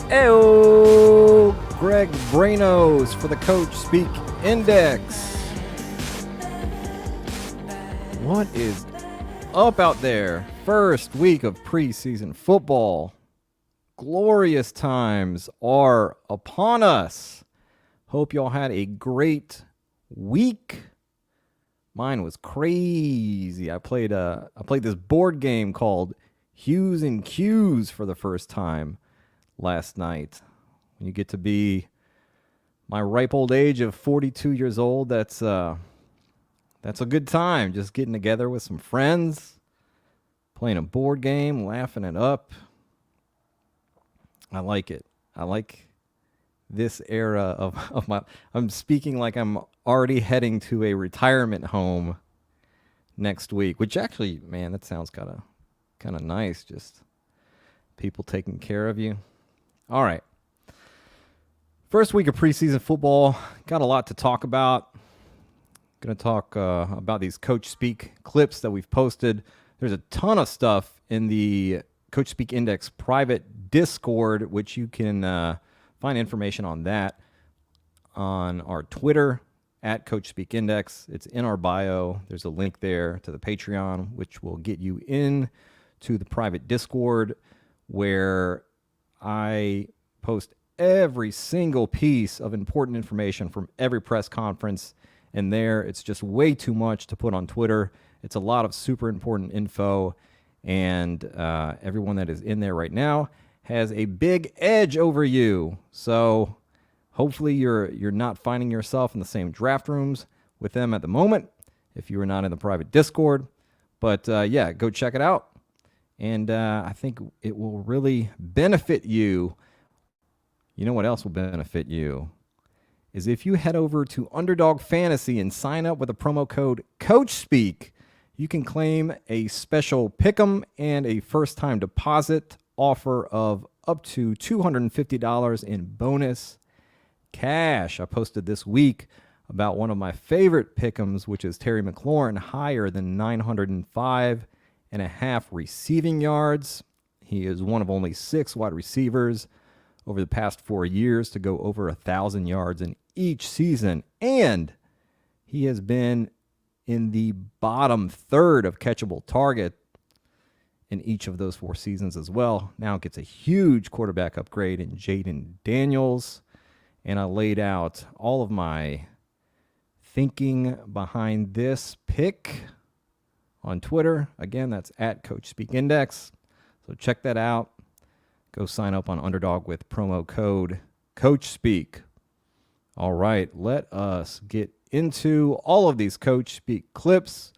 Eyo, Greg Branos for the Coachspeak Index. What is up out there? First week of preseason football. Glorious times are upon us. Hope y'all had a great week. Mine was crazy. I played this board game called Hues and Cues for the first time last night. When you get to be my ripe old age of 42 years old, that's a good time. Just getting together with some friends, playing a board game, laughing it up. I like it. I like this era of my... I'm speaking like I'm already heading to a retirement home next week, which actually, man, that sounds kind of nice. Just people taking care of you. All right. First week of preseason football. Got a lot to talk about. Going to talk about these Coachspeak clips that we've posted. There's a ton of stuff in the Coachspeak Index private Discord, which you can find information on that on our Twitter at Coachspeak Index. It's in our bio. There's a link there to the Patreon, which will get you in to the private Discord, where I post every single piece of important information from every press conference. And there, it's just way too much to put on Twitter. It's a lot of super important info. And everyone that is in there right now has a big edge over you. So hopefully you're not finding yourself in the same draft rooms with them at the moment, if you are not in the private Discord. But yeah, go check it out. And I think it will really benefit you. You know what else will benefit you? Is if you head over to Underdog Fantasy and sign up with a promo code Coachspeak, you can claim a special pick'em and a first-time deposit offer of up to $250 in bonus cash. I posted this week about one of my favorite pick'ems, which is Terry McLaurin, higher than 905.5 receiving yards. He is one of only 6 wide receivers over the past 4 years to go over 1,000 yards in each season. And he has been in the bottom third of catchable target in each of those 4 seasons as well. Now it gets a huge quarterback upgrade in Jaden Daniels. And I laid out all of my thinking behind this pick on Twitter. Again, that's at Coachspeak Index. So check that out. Go sign up on Underdog with promo code Coachspeak. All right, let us get into all of these Coachspeak clips.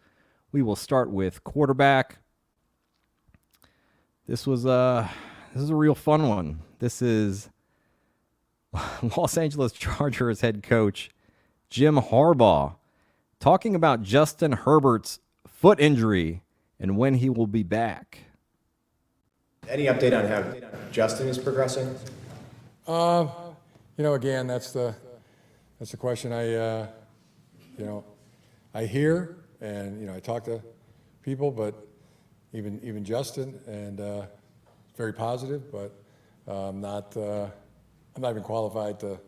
We will start with quarterback. This is a real fun one. This is Los Angeles Chargers head coach Jim Harbaugh talking about Justin Herbert's foot injury and when he will be back. Any update on how Justin is progressing? Again, that's the question I hear, and I talk to people, but even Justin, and very positive, but I'm not even qualified to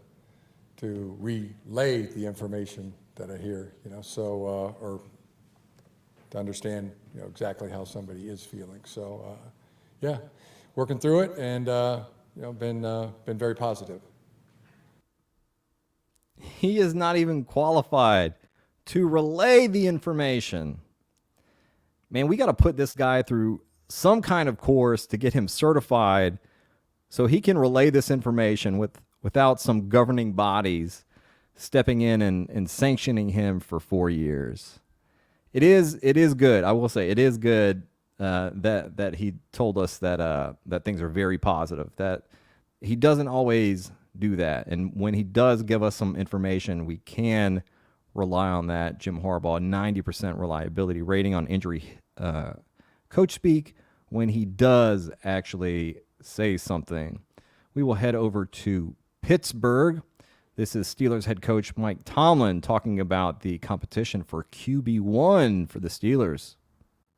relay the information that I hear, or to understand, exactly how somebody is feeling. So, yeah, working through it, and been very positive. He is not even qualified to relay the information. Man, we got to put this guy through some kind of course to get him certified so he can relay this information without some governing bodies stepping in and sanctioning him for 4 years. It is good. I will say it is good that he told us that things are very positive, that he doesn't always do that. And when he does give us some information, we can rely on that. Jim Harbaugh, 90% reliability rating on injury Coachspeak when he does actually say something. We will head over to Pittsburgh. This is Steelers head coach Mike Tomlin talking about the competition for QB1 for the Steelers.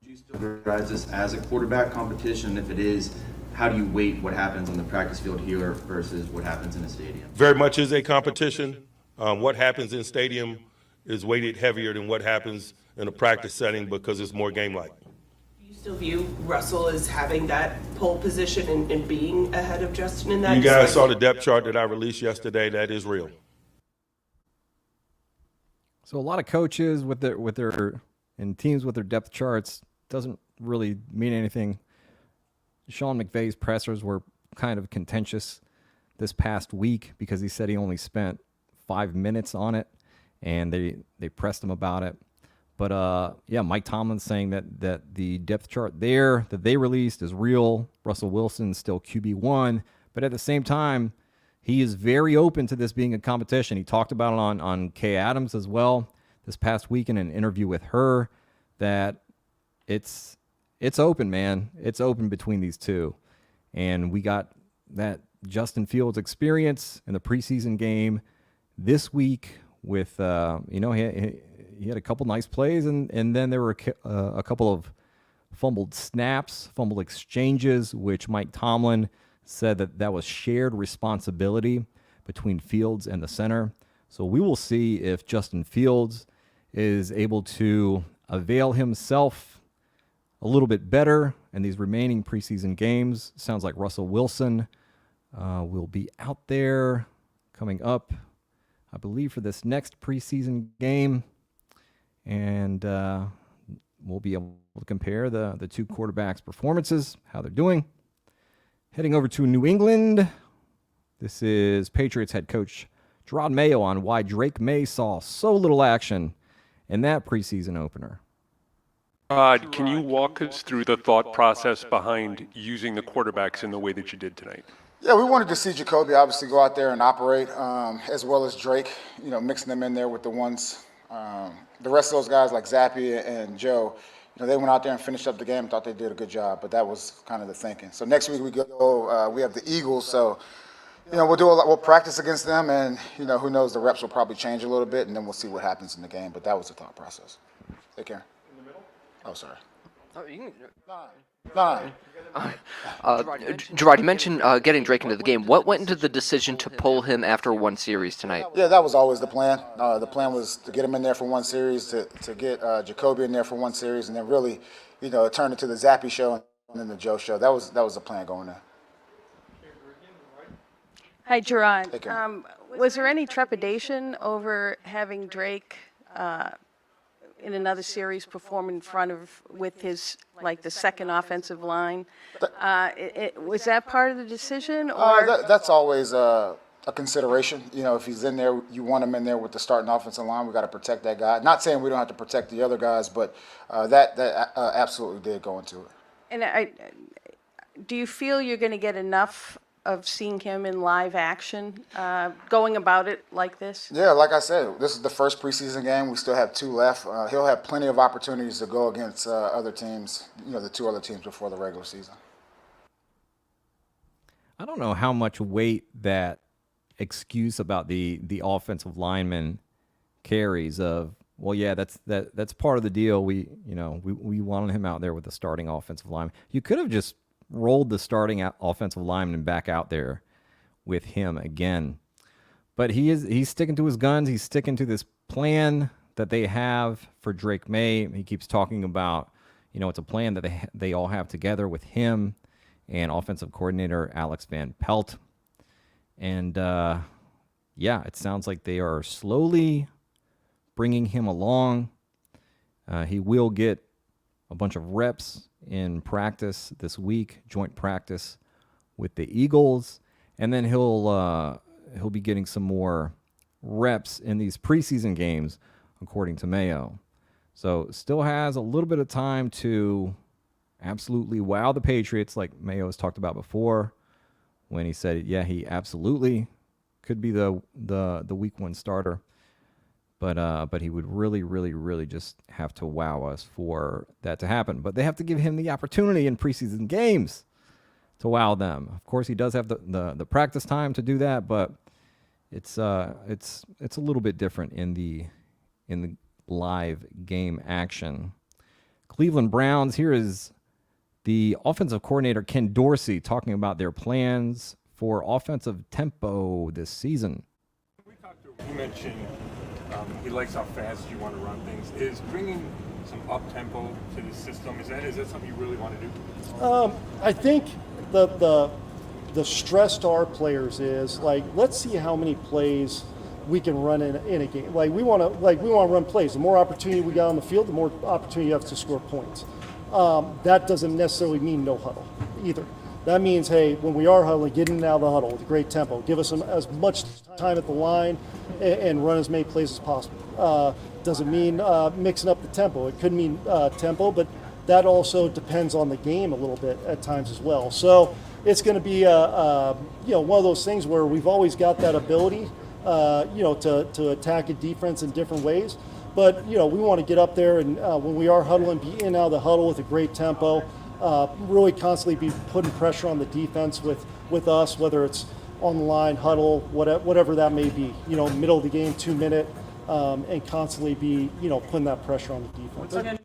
Do you still recognize this as a quarterback competition? If it is, how do you weight what happens on the practice field here versus what happens in a stadium? Very much is a competition. What happens in stadium is weighted heavier than what happens in a practice setting because it's more game-like. Do you still view Russell as having that pole position and being ahead of Justin in that? You guys saw the depth chart that I released yesterday. That is real. So a lot of coaches with their and teams with their depth charts doesn't really mean anything. Sean McVay's pressers were kind of contentious this past week because he said he only spent 5 minutes on it, and they pressed him about it. But yeah, Mike Tomlin's saying that the depth chart there that they released is real. Russell Wilson's still QB1, but at the same time, he is very open to this being a competition. He talked about it on Kay Adams as well this past week in an interview with her, that it's open, man. It's open between these two. And we got that Justin Fields experience in the preseason game this week with, he had a couple nice plays, and then there were a couple of fumbled snaps, fumbled exchanges, which Mike Tomlin said that was shared responsibility between Fields and the center. So we will see if Justin Fields is able to avail himself a little bit better in these remaining preseason games. Sounds like Russell Wilson will be out there coming up, I believe, for this next preseason game. And we'll be able to compare the two quarterbacks' performances, how they're doing. Heading over to New England, this is Patriots head coach Gerard Mayo on why Drake May saw so little action in that preseason opener. Rod, can you walk us through the thought process behind using the quarterbacks in the way that you did tonight? Yeah, we wanted to see Jacoby obviously go out there and operate, as well as Drake, mixing them in there with the ones. The rest of those guys like Zappy and Joe, they went out there and finished up the game and thought they did a good job, but that was kind of the thinking. So next week we have the Eagles, so we'll practice against them, and who knows, the reps will probably change a little bit, and then we'll see what happens in the game. But that was the thought process. Take care. In the middle? Oh, sorry. Oh, you can... No. Gerard, you mentioned getting Drake into the game. What went into the decision to pull him after one series tonight? Yeah, that was always the plan. The plan was to get him in there for one series, to get Jacoby in there for one series, and then really, it turned into the Zappy show and then the Joe show. That was the plan going there. Hi, Gerard. Take care. Was there any trepidation over having Drake in another series perform in front of with his the second offensive line? Was that part of the decision, or that's always a consideration. If he's in there, you want him in there with the starting offensive line. We got to protect that guy. Not saying we don't have to protect the other guys, but that absolutely did go into it. and do you feel you're going to get enough of seeing him in live action, going about it like this? Yeah, like I said, this is the first preseason game. We still have 2 left. He'll have plenty of opportunities to go against other teams, the 2 other teams before the regular season. I don't know how much weight that excuse about the offensive lineman carries of, well, yeah, that's part of the deal. We wanted him out there with the starting offensive lineman. You could have just rolled the starting offensive lineman back out there with him again. But he's sticking to his guns. He's sticking to this plan that they have for Drake May. He keeps talking about, it's a plan that they all have together with him and offensive coordinator Alex Van Pelt. And it sounds like they are slowly bringing him along. He will get a bunch of reps in practice this week, joint practice with the Eagles, and then he'll be getting some more reps in these preseason games, according to Mayo. So still has a little bit of time to absolutely wow the Patriots, like Mayo has talked about before, when he said, yeah, he absolutely could be the week 1 starter. But he would really, really, really just have to wow us for that to happen. But they have to give him the opportunity in preseason games to wow them. Of course, he does have the practice time to do that, but it's a little bit different in the live game action. Cleveland Browns. Here is the offensive coordinator, Ken Dorsey, talking about their plans for offensive tempo this season. You mentioned he likes how fast you want to run things. Is bringing some up-tempo to the system, is that something you really want to do? I think the stress to our players is, like, let's see how many plays we can run in a game. We want to run plays. The more opportunity we got on the field, the more opportunity you have to score points. That doesn't necessarily mean no huddle either. That means, hey, when we are huddling, get in and out of the huddle with a great tempo. Give us as much time at the line and run as many plays as possible. Doesn't mean mixing up the tempo. It could mean tempo, but that also depends on the game a little bit at times as well. So it's going to be one of those things where we've always got that ability, to attack a defense in different ways. But we want to get up there and when we are huddling, be in and out of the huddle with a great tempo. Really constantly be putting pressure on the defense with us, whether it's on the line, huddle, whatever that may be. Middle of the game, 2 minute, and constantly be putting that pressure on the defense.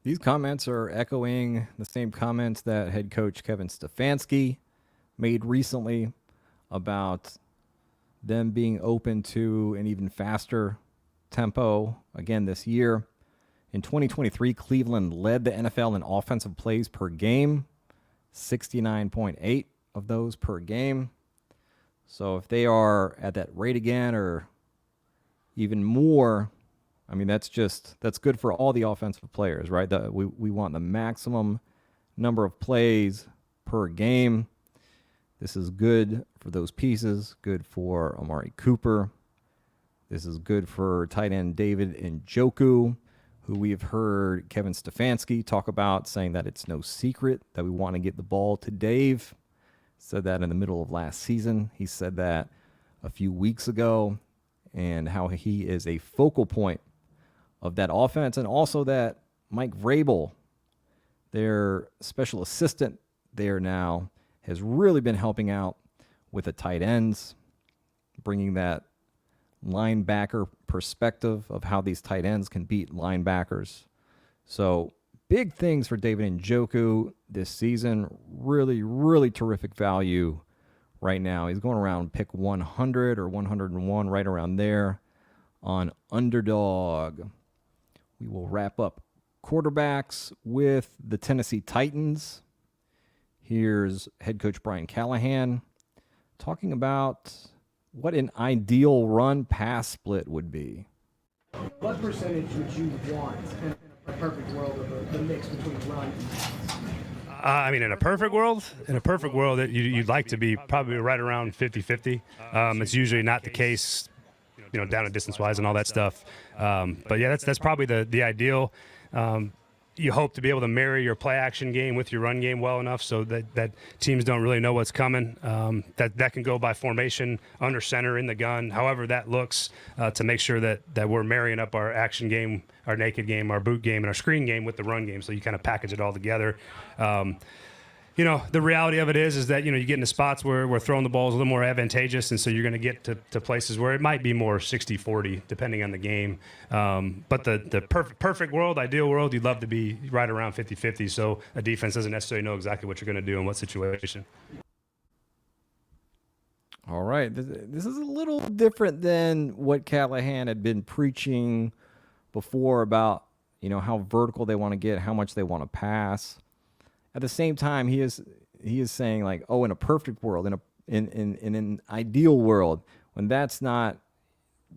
These comments are echoing the same comments that head coach Kevin Stefanski made recently about them being open to an even faster tempo again this year. In 2023, Cleveland led the NFL in offensive plays per game, 69.8 of those per game. So if they are at that rate again or even more, I mean, that's good for all the offensive players, right? We want the maximum number of plays per game. This is good for those pieces, good for Amari Cooper. This is good for tight end David Njoku, who we've heard Kevin Stefanski talk about, saying that it's no secret that we want to get the ball to Dave. Said that in the middle of last season. He said that a few weeks ago, and how he is a focal point of that offense, and also that Mike Vrabel, their special assistant there now, has really been helping out with the tight ends, bringing that linebacker perspective of how these tight ends can beat linebackers. So big things for David Njoku this season. Really, really terrific value right now. He's going around pick 100 or 101, right around there on Underdog. We will wrap up quarterbacks with the Tennessee Titans. Here's head coach Brian Callahan talking about what an ideal run-pass split would be. What percentage would you want in a perfect world of the mix between run and pass? I mean, in a perfect world, you'd like to be probably right around 50-50. It's usually not the case, down and distance-wise and all that stuff. But yeah, that's probably the ideal. You hope to be able to marry your play-action game with your run game well enough so that teams don't really know what's coming. That can go by formation, under center, in the gun, however that looks, to make sure that we're marrying up our action game, our naked game, our boot game, and our screen game with the run game, so you kind of package it all together. The reality of it is that, you get into spots where we're throwing the balls a little more advantageous, and so you're going to get to places where it might be more 60-40, depending on the game. But the perfect world, ideal world, you'd love to be right around 50-50, so a defense doesn't necessarily know exactly what you're going to do in what situation. All right. This is a little different than what Callahan had been preaching before about, how vertical they want to get, how much they want to pass. At the same time, he is saying, like, in a perfect world, in an ideal world, when that's not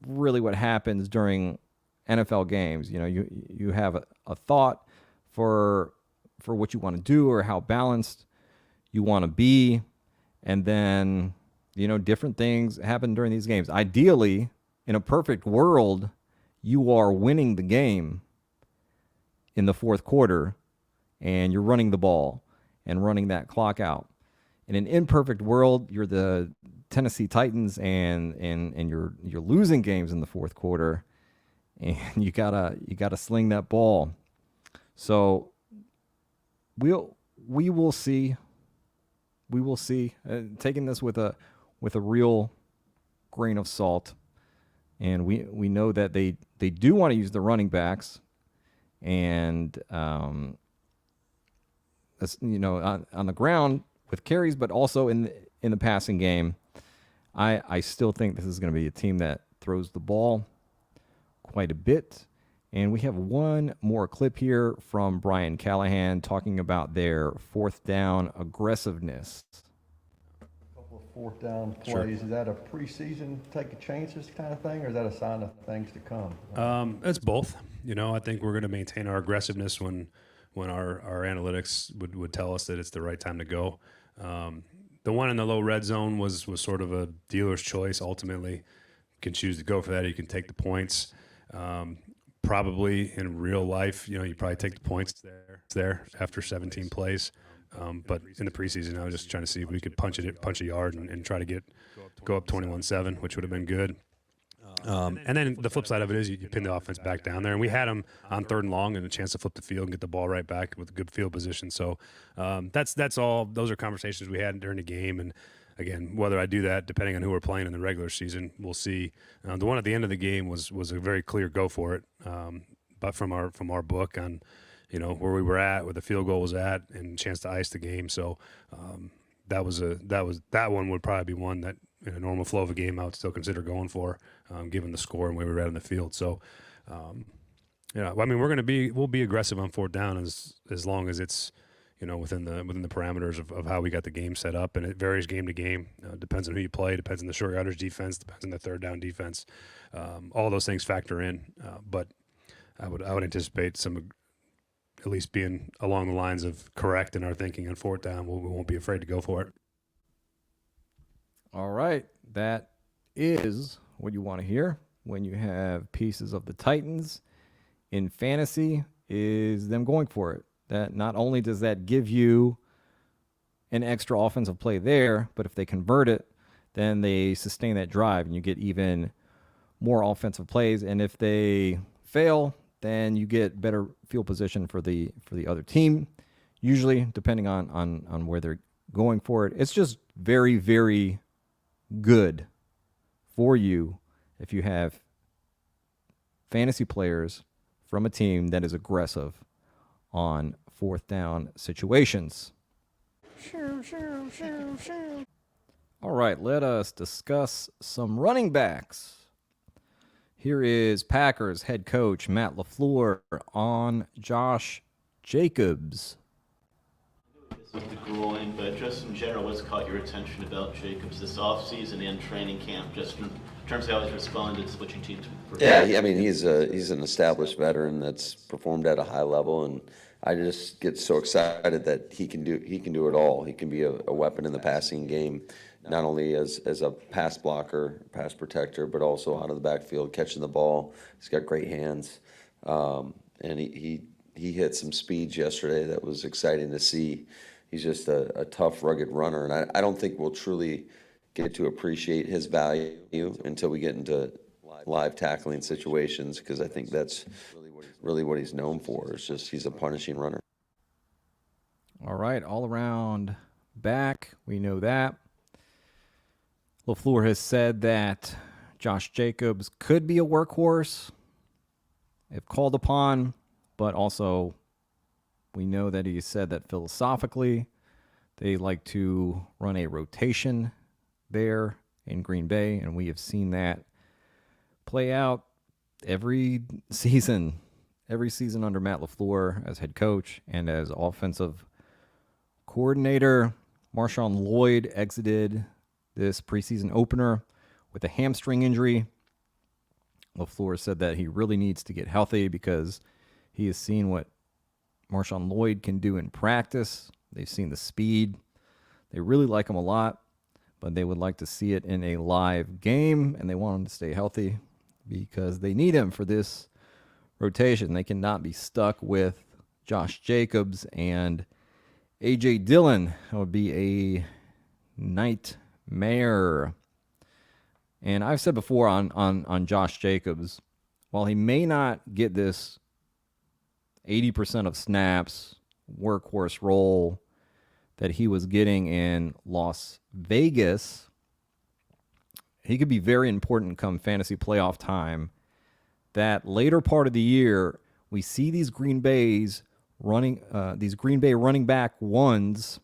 really what happens during NFL games. You have a thought for what you want to do or how balanced you want to be, and then different things happen during these games. Ideally, in a perfect world, you are winning the game in the fourth quarter, and you're running the ball and running that clock out. In an imperfect world, you're the Tennessee Titans, and you're losing games in the fourth quarter, and you gotta sling that ball. So we will see. We will see. Taking this with a real grain of salt, and we know that they do want to use the running backs, and on the ground with carries, but also in the passing game. I still think this is going to be a team that throws the ball quite a bit. And we have one more clip here from Brian Callahan talking about their fourth down aggressiveness. Fourth down plays, is that a preseason take a chances kind of thing, or is that a sign of things to come? It's both. I think we're going to maintain our aggressiveness when our analytics would tell us that it's the right time to go. The one in the low red zone was sort of a dealer's choice. Ultimately, you can choose to go for that, or you can take the points. Probably in real life, you probably take the points there after 17 plays. But in the preseason, I was just trying to see if we could punch a yard and try to go up 21-7, which would have been good. And then the flip side of it is you pin the offense back down there, and we had them on 3rd and long and a chance to flip the field and get the ball right back with a good field position. So that's all. Those are conversations we had during the game, and again, whether I do that, depending on who we're playing in the regular season, we'll see. The one at the end of the game was a very clear go for it, but from our book on where we were at, where the field goal was at, and chance to ice the game. So that one would probably be one that in a normal flow of a game I would still consider going for, given the score and where we were at in the field. So we'll be aggressive on 4th down as long as it's within the parameters of how we got the game set up, and it varies game to game. Depends on who you play, depends on the short yardage defense, depends on the 3rd down defense. All those things factor in, but I would anticipate some at least being along the lines of correct in our thinking on 4th down. We won't be afraid to go for it. All right, that is what you want to hear when you have pieces of the Titans in fantasy, is them going for it. That not only does that give you an extra offensive play there, but if they convert it, then they sustain that drive and you get even more offensive plays. And if they fail, then you get better field position for the other team, usually depending on where they're going for it. It's just very, very good for you if you have fantasy players from a team that is aggressive on 4th down situations. All right, let us discuss some running backs. Here is Packers head coach Matt LaFleur on Josh Jacobs. With the groin, but just in general, what's caught your attention about Jacobs this offseason and training camp, just in terms of how he's responded to switching teams? Yeah, he's an established veteran that's performed at a high level, and I just get so excited that he can do it all. He can be a weapon in the passing game, not only as a pass blocker, pass protector, but also out of the backfield catching the ball. He's got great hands, and he hit some speeds yesterday that was exciting to see. He's just a tough, rugged runner, and I don't think we'll truly get to appreciate his value until we get into live tackling situations, because I think that's really what he's known for. It's just he's a punishing runner. All right, all around back, we know that. LaFleur has said that Josh Jacobs could be a workhorse if called upon, but also we know that he said that philosophically they like to run a rotation there in Green Bay, and we have seen that play out every season under Matt LaFleur as head coach and as offensive coordinator. Marshawn Lloyd exited this preseason opener with a hamstring injury. LaFleur said that he really needs to get healthy because he has seen what Marshawn Lloyd can do in practice. They've seen the speed. They really like him a lot, but they would like to see it in a live game, and they want him to stay healthy because they need him for this rotation. They cannot be stuck with Josh Jacobs and A.J. Dillon. That would be a nightmare. And I've said before on Josh Jacobs, while he may not get this 80% of snaps workhorse role that he was getting in Las Vegas, he could be very important come fantasy playoff time. That later part of the year, we see these Green Bay's these Green Bay running back ones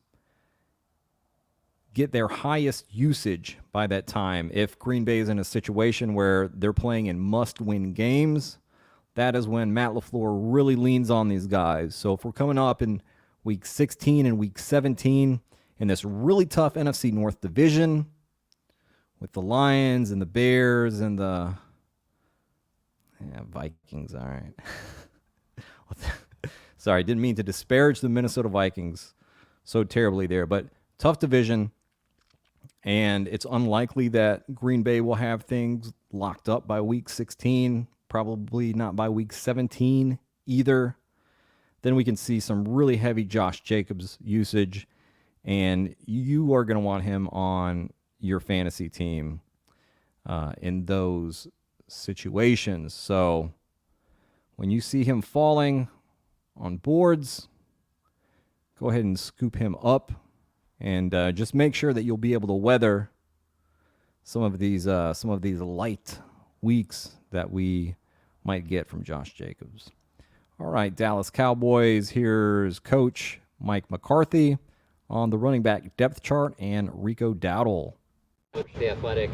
get their highest usage by that time. If Green Bay is in a situation where they're playing in must-win games, that is when Matt LaFleur really leans on these guys. So if we're coming up in week 16 and week 17 in this really tough NFC North division with the Lions and the Bears and the Vikings, all right. Sorry, didn't mean to disparage the Minnesota Vikings so terribly there, but tough division. And it's unlikely that Green Bay will have things locked up by week 16, probably not by week 17 either. Then we can see some really heavy Josh Jacobs usage, and you are going to want him on your fantasy team in those situations. So when you see him falling on boards, go ahead and scoop him up. And just make sure that you'll be able to weather some of these light weeks that we might get from Josh Jacobs. All right, Dallas Cowboys. Here's Coach Mike McCarthy on the running back depth chart and Rico Dowdle. Coach The Athletic,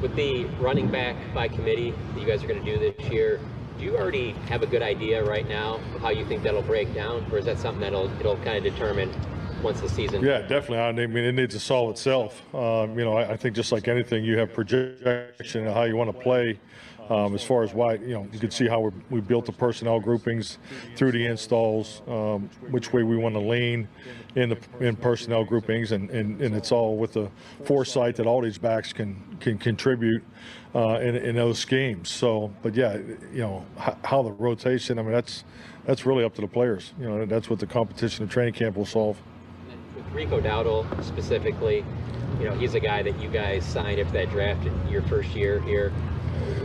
with the running back by committee that you guys are going to do this year, do you already have a good idea right now of how you think that'll break down, or is that something it'll kind of determine once the season? Yeah, definitely. I mean, it needs to solve itself. I think just like anything, you have projection of how you want to play. As far as why, you can see how we built the personnel groupings through the installs, which way we want to lean in personnel groupings, and it's all with the foresight that all these backs can contribute in those schemes. So, but yeah, how the rotation. I mean, that's really up to the players. That's what the competition of training camp will solve. With Rico Dowdle specifically, he's a guy that you guys signed after that draft in your first year here.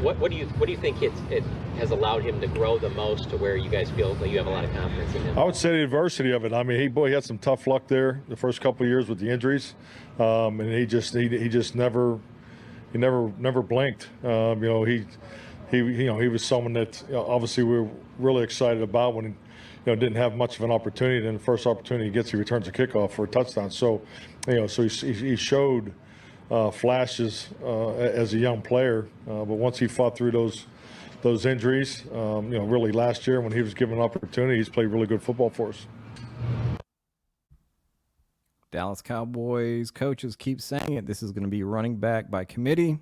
What do you think it has allowed him to grow the most to where you guys feel that you have a lot of confidence in him? I would say the adversity of it. I mean, he had some tough luck there the first couple of years with the injuries, and he just never blinked. He was someone that obviously we were really excited about when didn't have much of an opportunity. Then the first opportunity he gets, he returns a kickoff for a touchdown. So he showed flashes as a young player, but once he fought through those injuries, really last year when he was given an opportunity, he's played really good football for us. Dallas Cowboys coaches keep saying it. This is going to be running back by committee.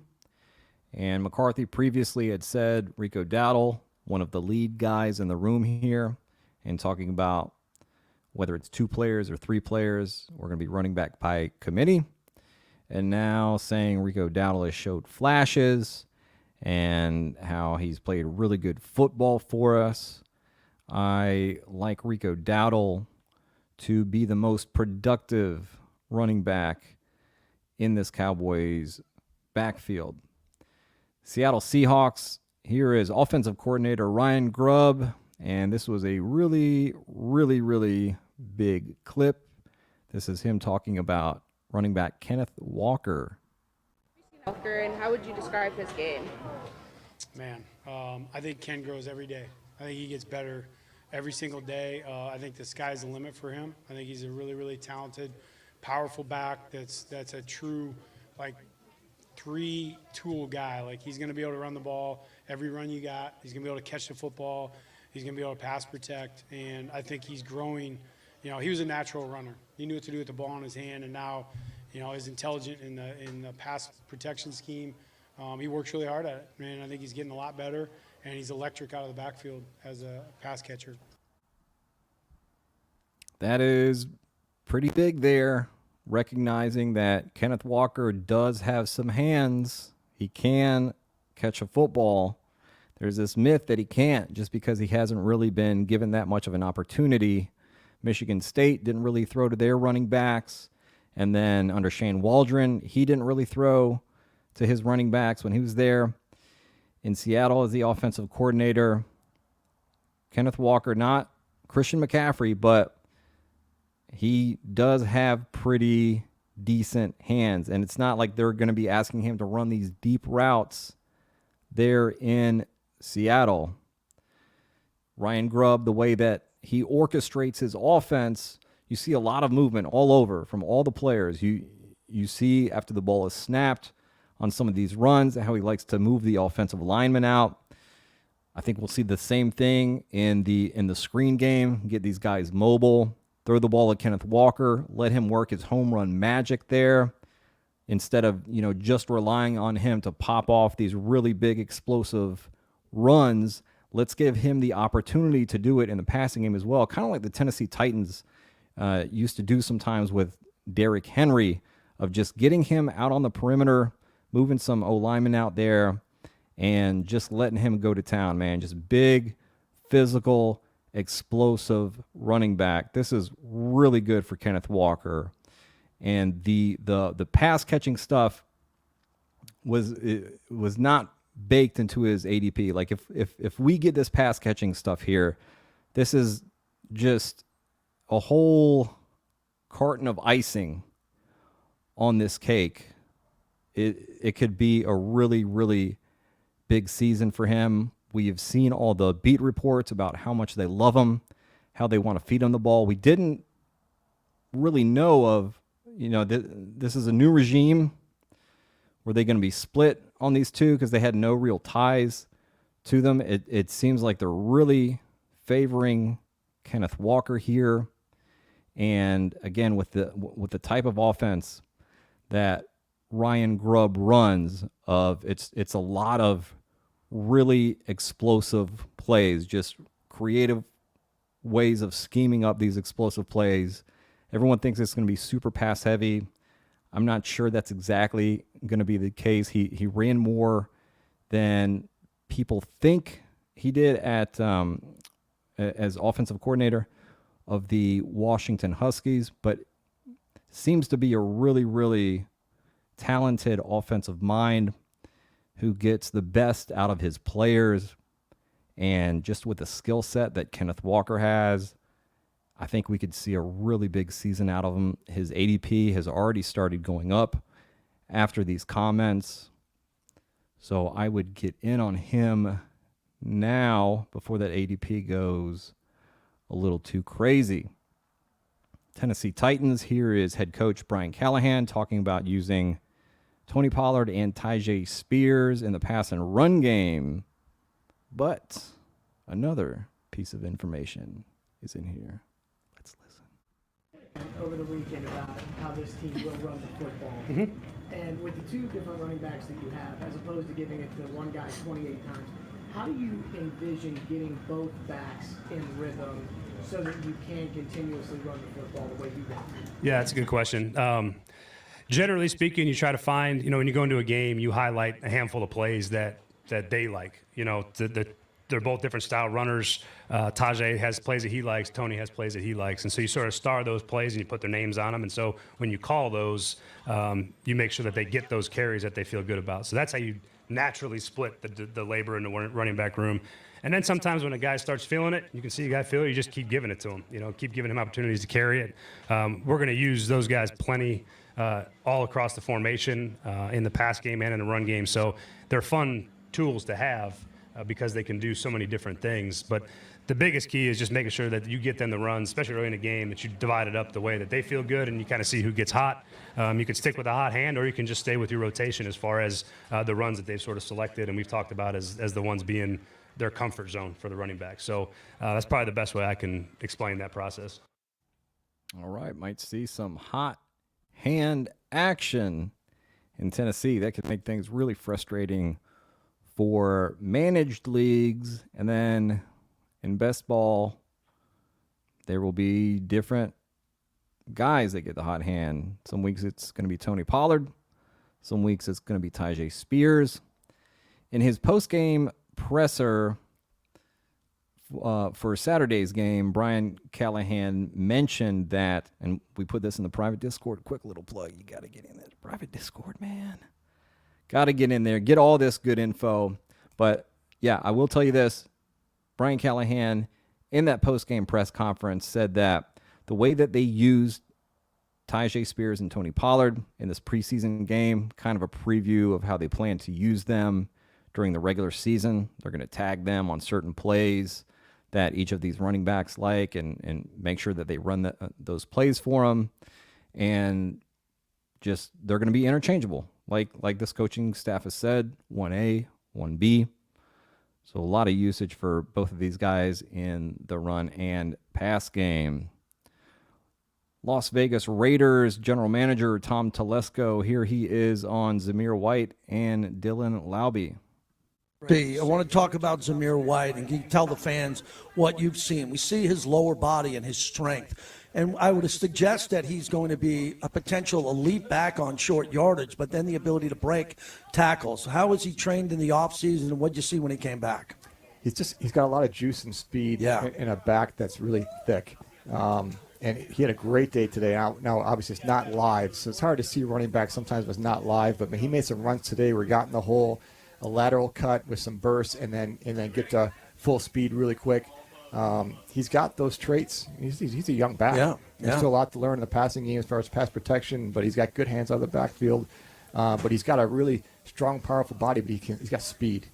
And McCarthy previously had said Rico Dowdle, one of the lead guys in the room here, and talking about whether it's 2 players or 3 players, we're going to be running back by committee. And now saying Rico Dowdle has showed flashes and how he's played really good football for us. I like Rico Dowdle to be the most productive running back in this Cowboys backfield. Seattle Seahawks, here is offensive coordinator Ryan Grubb, and this was a really, really, really big clip. This is him talking about running back Kenneth Walker. Walker, and how would you describe his game? Man, I think Ken grows every day. I think he gets better every single day. I think the sky's the limit for him. I think he's a really, really talented, powerful back that's a true, 3-tool guy. He's going to be able to run the ball every run you got. He's going to be able to catch the football. He's going to be able to pass protect. And I think he's growing. He was a natural runner. He knew what to do with the ball in his hand, and now, is intelligent in the pass protection scheme. He works really hard at it, and I think he's getting a lot better, and he's electric out of the backfield as a pass catcher. That is pretty big there, recognizing that Kenneth Walker does have some hands. He can catch a football. There's this myth that he can't just because he hasn't really been given that much of an opportunity. Michigan State didn't really throw to their running backs. And then under Shane Waldron, he didn't really throw to his running backs when he was there. In Seattle as the offensive coordinator, Kenneth Walker, not Christian McCaffrey, but he does have pretty decent hands. And it's not like they're going to be asking him to run these deep routes there in Seattle. Ryan Grubb, the way that he orchestrates his offense. You see a lot of movement all over from all the players. You see after the ball is snapped on some of these runs how he likes to move the offensive lineman out. I think we'll see the same thing in the screen game. Get these guys mobile. Throw the ball at Kenneth Walker. Let him work his home run magic there instead of just relying on him to pop off these really big explosive runs. Let's give him the opportunity to do it in the passing game as well, kind of like the Tennessee Titans used to do sometimes with Derrick Henry, of just getting him out on the perimeter, moving some O-linemen out there, and just letting him go to town, man. Just big, physical, explosive running back. This is really good for Kenneth Walker. And the pass catching stuff was not baked into his ADP. Like if we get this pass catching stuff here, this is just a whole carton of icing on this cake. It could be a really, really big season for him. We have seen all the beat reports about how much they love him, how they want to feed him the ball. We didn't really know of, this is a new regime. Were they going to be split on these two because they had no real ties to them? It seems like they're really favoring Kenneth Walker here. And again, with the type of offense that Ryan Grubb runs, it's a lot of really explosive plays, just creative ways of scheming up these explosive plays. Everyone thinks it's going to be super pass heavy. I'm not sure that's exactly going to be the case. He ran more than people think he did at as offensive coordinator of the Washington Huskies, but seems to be a really, really talented offensive mind who gets the best out of his players. And just with the skill set that Kenneth Walker has, I think we could see a really big season out of him. His ADP has already started going up after these comments. So I would get in on him now before that ADP goes a little too crazy. Tennessee Titans, here is head coach Brian Callahan talking about using Tony Pollard and Tyjae Spears in the pass and run game. But another piece of information is in here. Let's listen. Over the weekend about how this team will run the football. And with the two different running backs that you have, as opposed to giving it to one guy 28 times, how do you envision getting both backs in rhythm so that you can continuously run the football the way you want? Yeah, that's a good question. Generally speaking, you try to find, when you go into a game, you highlight a handful of plays that they like. They're both different style runners. Tyjae has plays that he likes. Tony has plays that he likes. And so you sort of star those plays and you put their names on them. And so when you call those, you make sure that they get those carries that they feel good about. So that's how you naturally split the labor in the running back room. And then sometimes when a guy starts feeling it, you can see a guy feel it, you just keep giving it to him. Keep giving him opportunities to carry it. We're going to use those guys plenty all across the formation, in the pass game and in the run game. So they're fun tools to have because they can do so many different things. But the biggest key is just making sure that you get them to run, especially early in a game, that you divide it up the way that they feel good and you kind of see who gets hot. You can stick with a hot hand, or you can just stay with your rotation as far as the runs that they've sort of selected and we've talked about as the ones being their comfort zone for the running back. So that's probably the best way I can explain that process. All right, might see some hot hand action in Tennessee. That could make things really frustrating for managed leagues. And then in best ball, there will be different guys that get the hot hand. Some weeks it's going to be Tony Pollard. Some weeks it's going to be Tyjae Spears. In his post-game presser for Saturday's game, Brian Callahan mentioned that, and we put this in the private Discord, quick little plug, you got to get in that private Discord, man. Got to get in there, get all this good info. But yeah, I will tell you this, Brian Callahan in that post-game press conference said that the way that they used Tyjae Spears and Tony Pollard in this preseason game, kind of a preview of how they plan to use them during the regular season. They're going to tag them on certain plays that each of these running backs like, and make sure that they run those plays for them. And just they're going to be interchangeable, like this coaching staff has said, 1A, 1B. So a lot of usage for both of these guys in the run and pass game. Las Vegas Raiders general manager Tom Telesco, here he is on Zamir White and Dylan Laube. I want to talk about Zamir White, and can you tell the fans what you've seen? We see his lower body and his strength. And I would suggest that he's going to be a potential elite back on short yardage, but then the ability to break tackles. How was he trained in the offseason, and what did you see when he came back? He's got a lot of juice and speed in a back that's really thick. And he had a great day today. Now, obviously, it's not live, so it's hard to see running back sometimes when it's not live, but he made some runs today where he got in the hole, a lateral cut with some bursts, and then get to full speed really quick. He's got those traits. He's a young back. There's still a lot to learn in the passing game as far as pass protection, but he's got good hands out of the backfield. But he's got a really strong, powerful body, but he's got speed.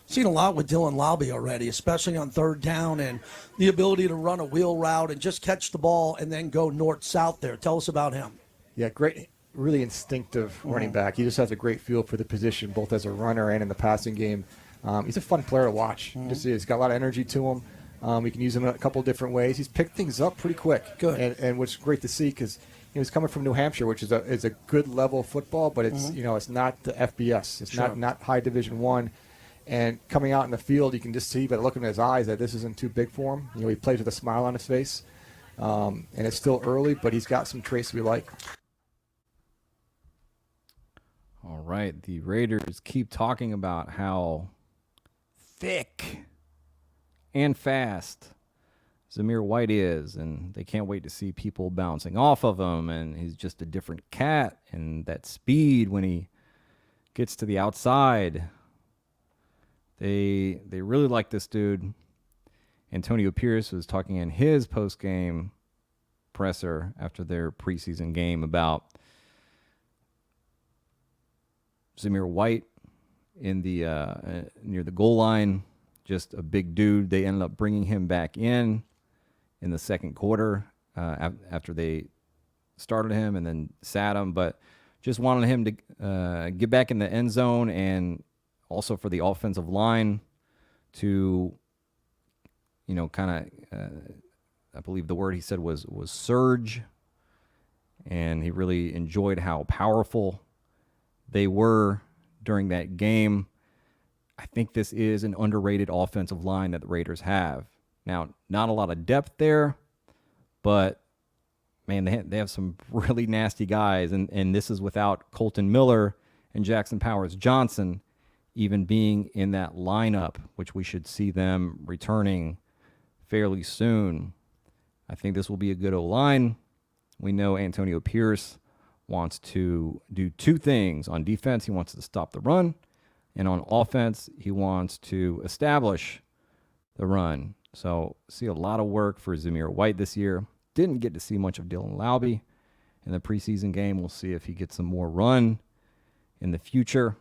Seen a lot with Dylan Laube already, especially on third down, and the ability to run a wheel route and just catch the ball and then go north-south there. Tell us about him. Yeah, great, really instinctive running back. He just has a great feel for the position, both as a runner and in the passing game. He's a fun player to watch. He's got a lot of energy to him. We can use him in a couple of different ways. He's picked things up pretty quick. Good. And which is great to see because he's coming from New Hampshire, which is a good level of football, but it's it's not the FBS. It's not high Division I. And coming out in the field, you can just see by looking at his eyes that this isn't too big for him. He plays with a smile on his face. And it's still early, but he's got some traits we like. All right, the Raiders keep talking about how thick and fast Zamir White is, and they can't wait to see people bouncing off of him, and he's just a different cat, and that speed when he gets to the outside. They really like this dude. Antonio Pierce was talking in his post-game presser after their preseason game about Zamir White in the near the goal line, just a big dude. They ended up bringing him back in the second quarter after they started him and then sat him, but just wanted him to get back in the end zone, and also for the offensive line to, kind of, I believe the word he said was surge, and he really enjoyed how powerful they were during that game. I think this is an underrated offensive line that the Raiders have. Now, not a lot of depth there, but, man, they have some really nasty guys, and this is without Colton Miller and Jackson Powers Johnson even being in that lineup, which we should see them returning fairly soon. I think this will be a good O-line. We know Antonio Pierce wants to do two things. On defense, he wants to stop the run, and on offense, he wants to establish the run. So see a lot of work for Zamir White this year. Didn't get to see much of Dylan Laube in the preseason game. We'll see if he gets some more run in the future.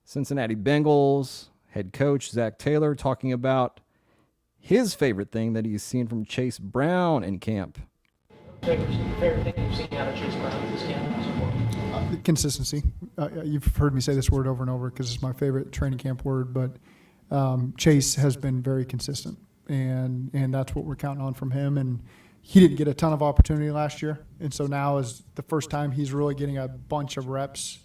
Cincinnati Bengals head coach Zach Taylor talking about his favorite thing that he's seen from Chase Brown in camp. Favorite thing you've seen out of Chase Brown this camp so far? Consistency. You've heard me say this word over and over because it's my favorite training camp word, but Chase has been very consistent, and that's what we're counting on from him. And he didn't get a ton of opportunity last year, and so now is the first time he's really getting a bunch of reps.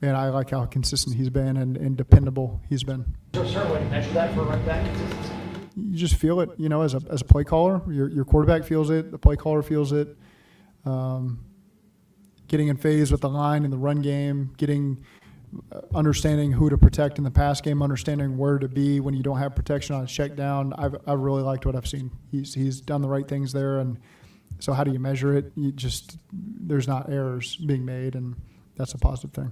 And I like how consistent he's been and dependable he's been. Is there a certain way to measure that for a running back consistency? You just feel it, as a play caller. Your quarterback feels it. The play caller feels it. Getting in phase with the line in the run game, understanding who to protect in the pass game, understanding where to be when you don't have protection on a check down. I've really liked what I've seen. He's done the right things there, and so how do you measure it? There's not errors being made, and that's a positive thing.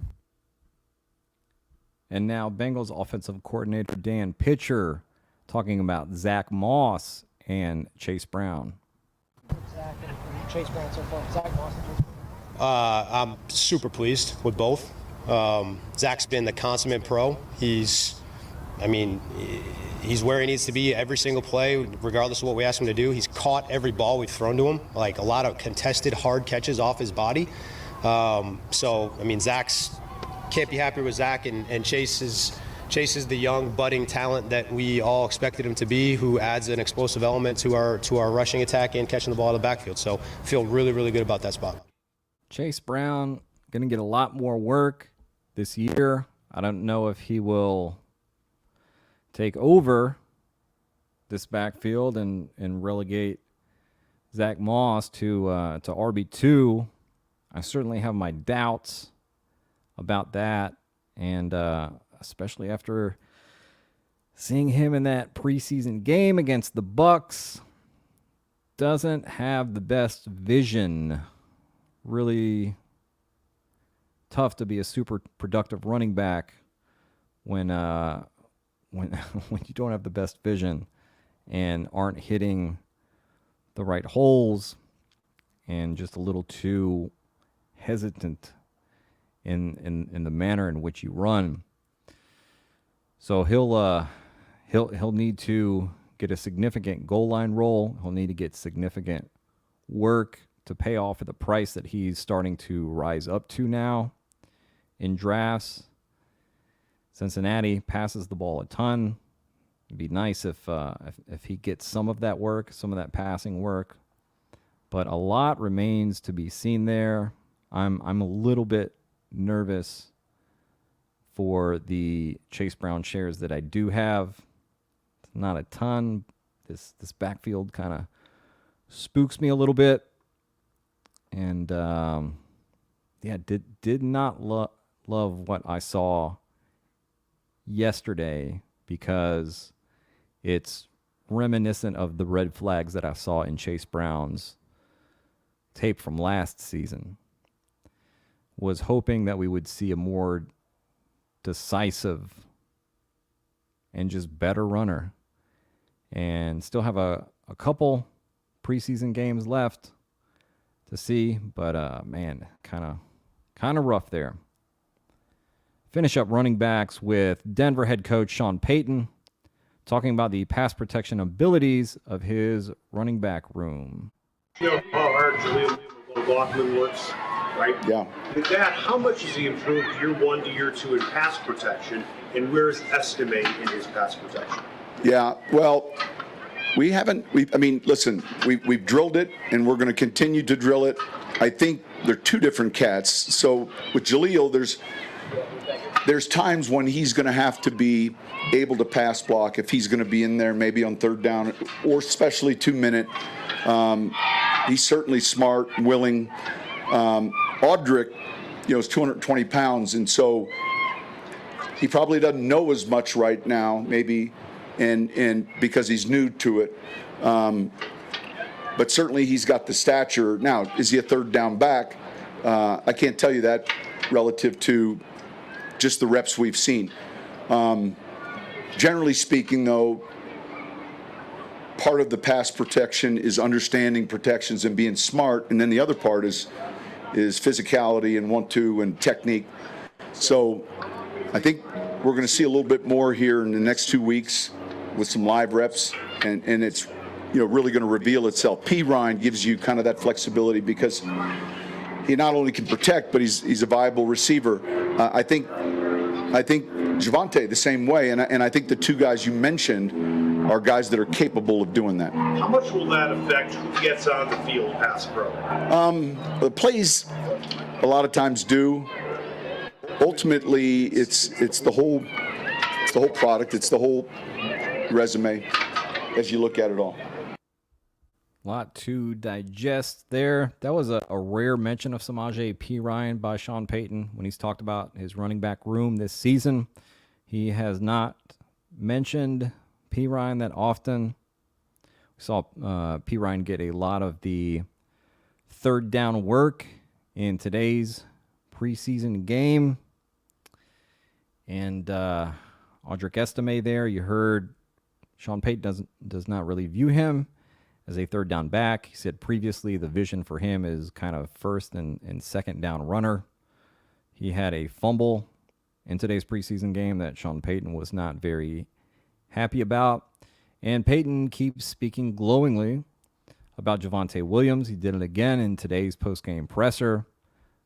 And now Bengals offensive coordinator Dan Pitcher talking about Zach Moss and Chase Brown. Zach and Chase Brown so far. Zach Moss and Chase Brown. I'm super pleased with both. Zach's been the consummate pro. He's I mean, he's where he needs to be every single play, regardless of what we ask him to do. He's caught every ball we've thrown to him, like a lot of contested hard catches off his body. So, I mean, can't be happy with Zach, and Chase is the young budding talent that we all expected him to be, who adds an explosive element to our rushing attack and catching the ball out of the backfield. So feel really, really good about that spot. Chase Brown going to get a lot more work this year. I don't know if he will take over this backfield and relegate Zach Moss to RB2. I certainly have my doubts about that, and especially after seeing him in that preseason game against the Bucks. Doesn't have the best vision. Really tough to be a super productive running back when when you don't have the best vision and aren't hitting the right holes and just a little too hesitant in the manner in which you run. So he'll need to get a significant goal line role. He'll need to get significant work to pay off for the price that he's starting to rise up to now in drafts. Cincinnati passes the ball a ton. It'd be nice if he gets some of that work, some of that passing work. But a lot remains to be seen there. I'm a little bit nervous for the Chase Brown shares that I do have. It's not a ton. This backfield kind of spooks me a little bit. And did not love what I saw yesterday, because it's reminiscent of the red flags that I saw in Chase Brown's tape from last season. Was hoping that we would see a more decisive and just better runner, and still have a couple preseason games left to see, but man, kind of rough there. Finish up running backs with Denver head coach Sean Payton talking about the pass protection abilities of his running back room. You know how hard Jaleel McLaughlin works, right? Yeah. With that, how much has he improved year one to year two in pass protection, and where is Estimate in his pass protection? Yeah, well, listen, we've drilled it, and we're going to continue to drill it. I think they're two different cats. So with Jaleel, there's times when he's going to have to be able to pass block if he's going to be in there maybe on third down, or especially 2-minute. He's certainly smart, willing. Audric, is 220 pounds, and so he probably doesn't know as much right now, maybe, and because he's new to it. But certainly he's got the stature. Now, is he a third down back? I can't tell you that relative to just the reps we've seen. Generally speaking, though, part of the pass protection is understanding protections and being smart, and then the other part is physicality and 1-2 and technique. So I think we're going to see a little bit more here in the next 2 weeks with some live reps, and it's really going to reveal itself. P. Ryan gives you kind of that flexibility because he not only can protect, but he's a viable receiver. I think Javonte the same way, and I think the two guys you mentioned are guys that are capable of doing that. How much will that affect who gets on the field pass pro? The plays a lot of times do. Ultimately, it's the whole product, it's the whole resume as you look at it all. A lot to digest there. That was a rare mention of Samaje Perine by Sean Payton when he's talked about his running back room this season. He has not mentioned Perine that often. We saw Perine get a lot of the third down work in today's preseason game. And Audric Estime there, you heard Sean Payton does not really view him as a third down back. He said previously the vision for him is kind of first and second down runner. He had a fumble in today's preseason game that Sean Payton was not very happy about. And Payton keeps speaking glowingly about Javonte Williams. He did it again in today's postgame presser,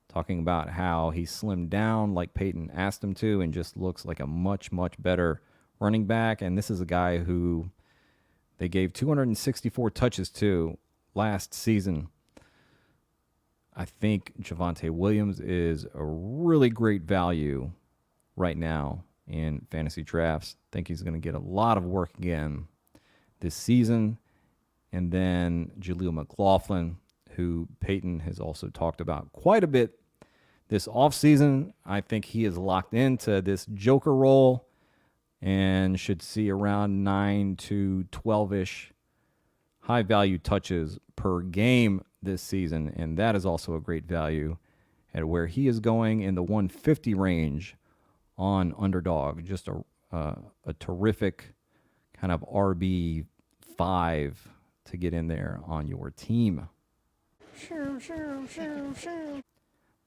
talking about how he slimmed down like Payton asked him to and just looks like a much, much better running back. And this is a guy who they gave 264 touches to last season. I think Javonte Williams is a really great value right now in fantasy drafts. I think he's going to get a lot of work again this season. And then Jaleel McLaughlin, who Payton has also talked about quite a bit this offseason. I think he is locked into this joker role and should see around 9 to 12-ish high-value touches per game this season, and that is also a great value at where he is going in the 150 range on Underdog. Just a terrific kind of RB5 to get in there on your team.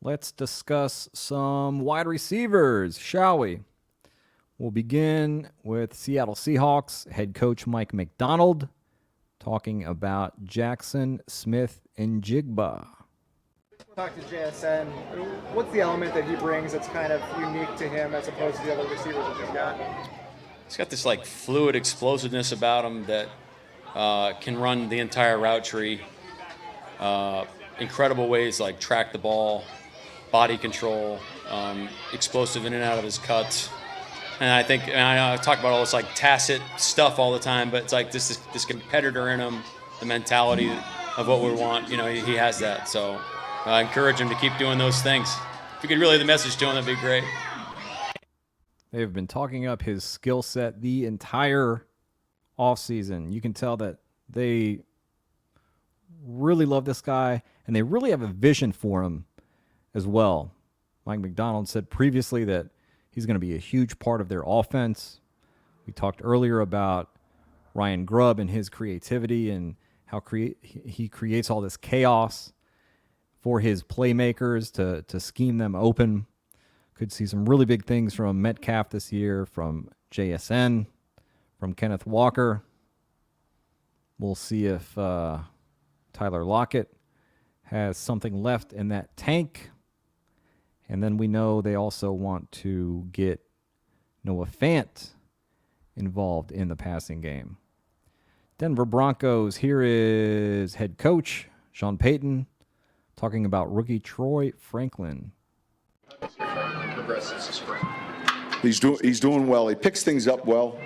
Let's discuss some wide receivers, shall we? We'll begin with Seattle Seahawks head coach Mike McDonald talking about Jackson Smith and Jigba. Talk to JSN. What's the element that he brings that's kind of unique to him as opposed to the other receivers that you've got? He's got this like fluid explosiveness about him that can run the entire route tree. Incredible ways like track the ball, body control, explosive in and out of his cuts. And I think, and I talk about all this like tacit stuff all the time, but it's like this competitor in him, the mentality of what we want. You know, he has that. So I encourage him to keep doing those things. If you could relay the message to him, that'd be great. They've been talking up his skill set the entire offseason. You can tell that they really love this guy, and they really have a vision for him as well. Mike McDonald said previously that he's going to be a huge part of their offense. We talked earlier about Ryan Grubb and his creativity and how he creates all this chaos for his playmakers to scheme them open. Could see some really big things from Metcalf this year, from JSN, from Kenneth Walker. We'll see if Tyler Lockett has something left in that tank. And then we know they also want to get Noah Fant involved in the passing game. Denver Broncos, here is head coach Sean Payton talking about rookie Troy Franklin. He's doing well. He picks things up well.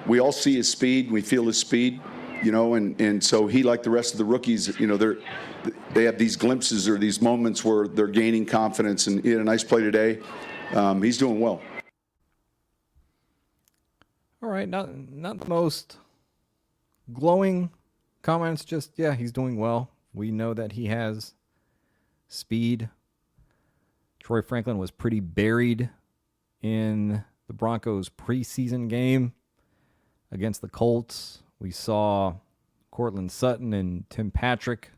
We all see his speed. We feel his speed, you know, and so he, like the rest of the rookies, you know, they have these glimpses or these moments where they're gaining confidence, and he had a nice play today. He's doing well. All right, not the most glowing comments, just, yeah, he's doing well. We know that he has speed. Troy Franklin was pretty buried in the Broncos preseason game against the Colts. We saw Cortland Sutton and Tim Patrick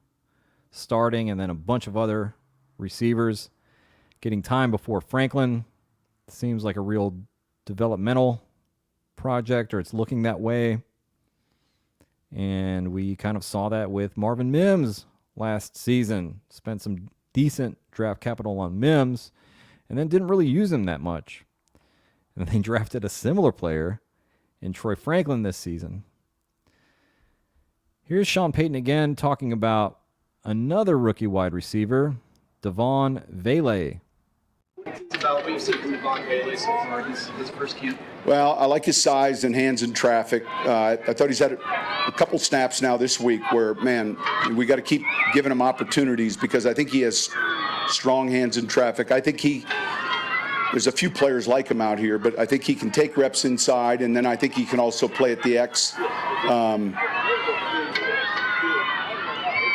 starting, and then a bunch of other receivers getting time before Franklin. Seems like a real developmental project, or it's looking that way. And we kind of saw that with Marvin Mims last season. Spent some decent draft capital on Mims and then didn't really use him that much. And they drafted a similar player in Troy Franklin this season. Here's Sean Payton again talking about another rookie wide receiver, Devon Vele. About what you've seen from Devon Vele so far, his first camp. Well, I like his size and hands in traffic. I thought he's had a couple snaps now this week where, man, we got to keep giving him opportunities because I think he has strong hands in traffic. I think there's a few players like him out here, but I think he can take reps inside, and then I think he can also play at the X.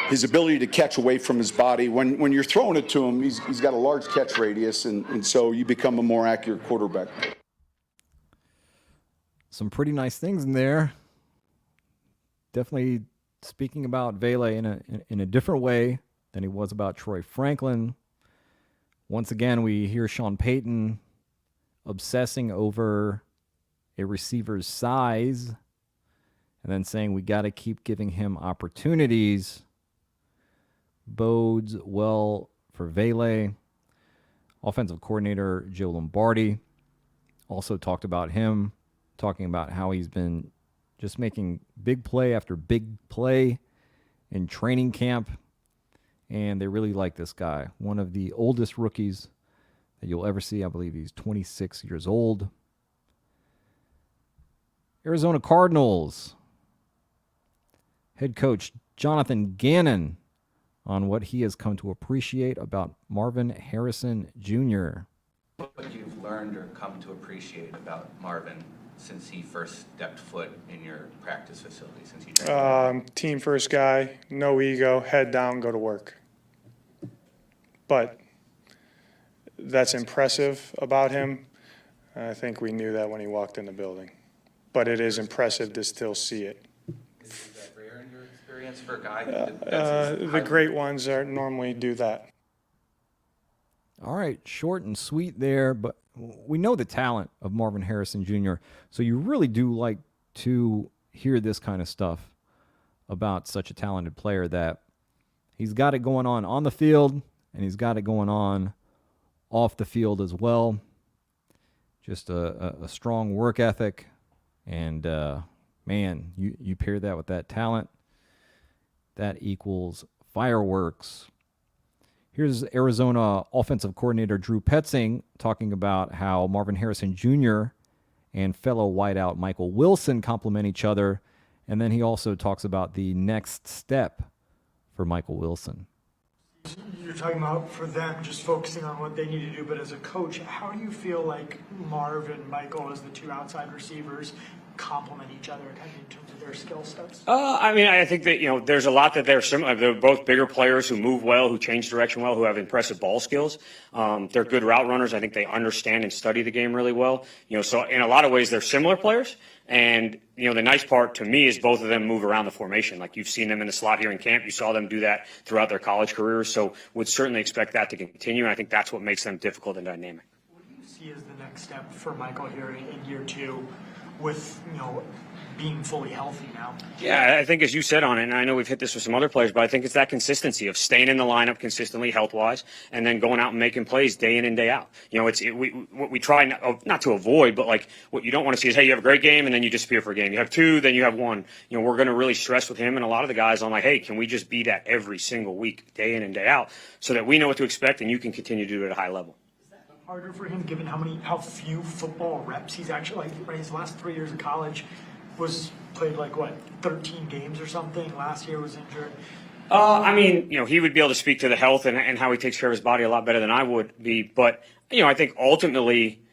His ability to catch away from his body. When you're throwing it to him, he's got a large catch radius, and so you become a more accurate quarterback. Some pretty nice things in there. Definitely speaking about Vele in a different way than he was about Troy Franklin. Once again, we hear Sean Payton obsessing over a receiver's size and then saying we got to keep giving him opportunities. Bodes well for Vele. Offensive coordinator Joe Lombardi also talked about him, talking about how he's been just making big play after big play in training camp. And they really like this guy. One of the oldest rookies that you'll ever see. I believe he's 26 years old. Arizona Cardinals head coach Jonathan Gannon on what he has come to appreciate about Marvin Harrison Jr. What you've learned or come to appreciate about Marvin since he first stepped foot in your practice facility, since he Team first guy, no ego, head down, go to work. But that's impressive about him. I think we knew that when he walked in the building. But it is impressive to still see it. Is that rare in your experience for a guy? The great ones normally do that. All right, short and sweet there, but we know the talent of Marvin Harrison Jr., so you really do like to hear this kind of stuff about such a talented player, that he's got it going on the field, and he's got it going on off the field as well. Just a strong work ethic, and man, you pair that with that talent, that equals fireworks. Here's Arizona offensive coordinator Drew Petzing talking about how Marvin Harrison Jr. and fellow wideout Michael Wilson complement each other. And then he also talks about the next step for Michael Wilson. You're talking about for them just focusing on what they need to do, but as a coach, how do you feel like Marv and Michael, as the two outside receivers, complement each other kind of in terms of their skill sets? I mean, I think that, there's a lot that they're similar. They're both bigger players who move well, who change direction well, who have impressive ball skills. They're good route runners. I think they understand and study the game really well. So in a lot of ways, they're similar players. And, the nice part to me is both of them move around the formation. Like, you've seen them in the slot here in camp. You saw them do that throughout their college careers. So would certainly expect that to continue. And I think that's what makes them difficult and dynamic. What do you see as the next step for Michael here in year two with, being fully healthy now? Yeah, I think as you said on it, and I know we've hit this with some other players, but I think it's that consistency of staying in the lineup consistently health-wise and then going out and making plays day in and day out. What we try not to avoid, but like what you don't want to see is, hey, you have a great game and then you disappear for a game. You have two, then you have one. We're going to really stress with him and a lot of the guys on like, hey, can we just be that every single week, day in and day out, so that we know what to expect and you can continue to do it at a high level. Harder for him given how few football reps he's actually, his last 3 years of college played 13 games or something. Last year was injured. He would be able to speak to the health and how he takes care of his body a lot better than I would be. But, I think ultimately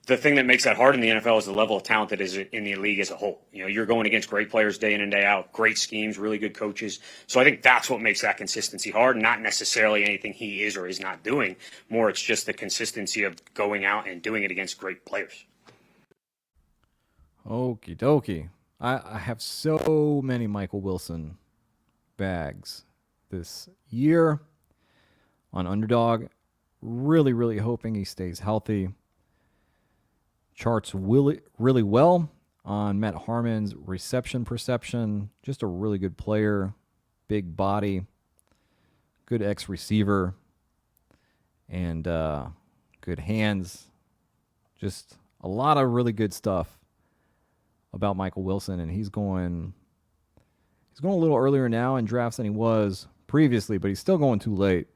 the thing that makes that hard in the NFL is the level of talent that is in the league as a whole. You're going against great players day in and day out, great schemes, really good coaches. So I think that's what makes that consistency hard, not necessarily anything he is or is not doing. More, it's just the consistency of going out and doing it against great players. Okie dokie. I have so many Michael Wilson bags this year on Underdog. Really, really hoping he stays healthy. Charts really well on Matt Harmon's reception perception. Just a really good player. Big body. Good ex-receiver. And good hands. Just a lot of really good stuff about Michael Wilson, and he's going a little earlier now in drafts than he was previously, but he's still going too late.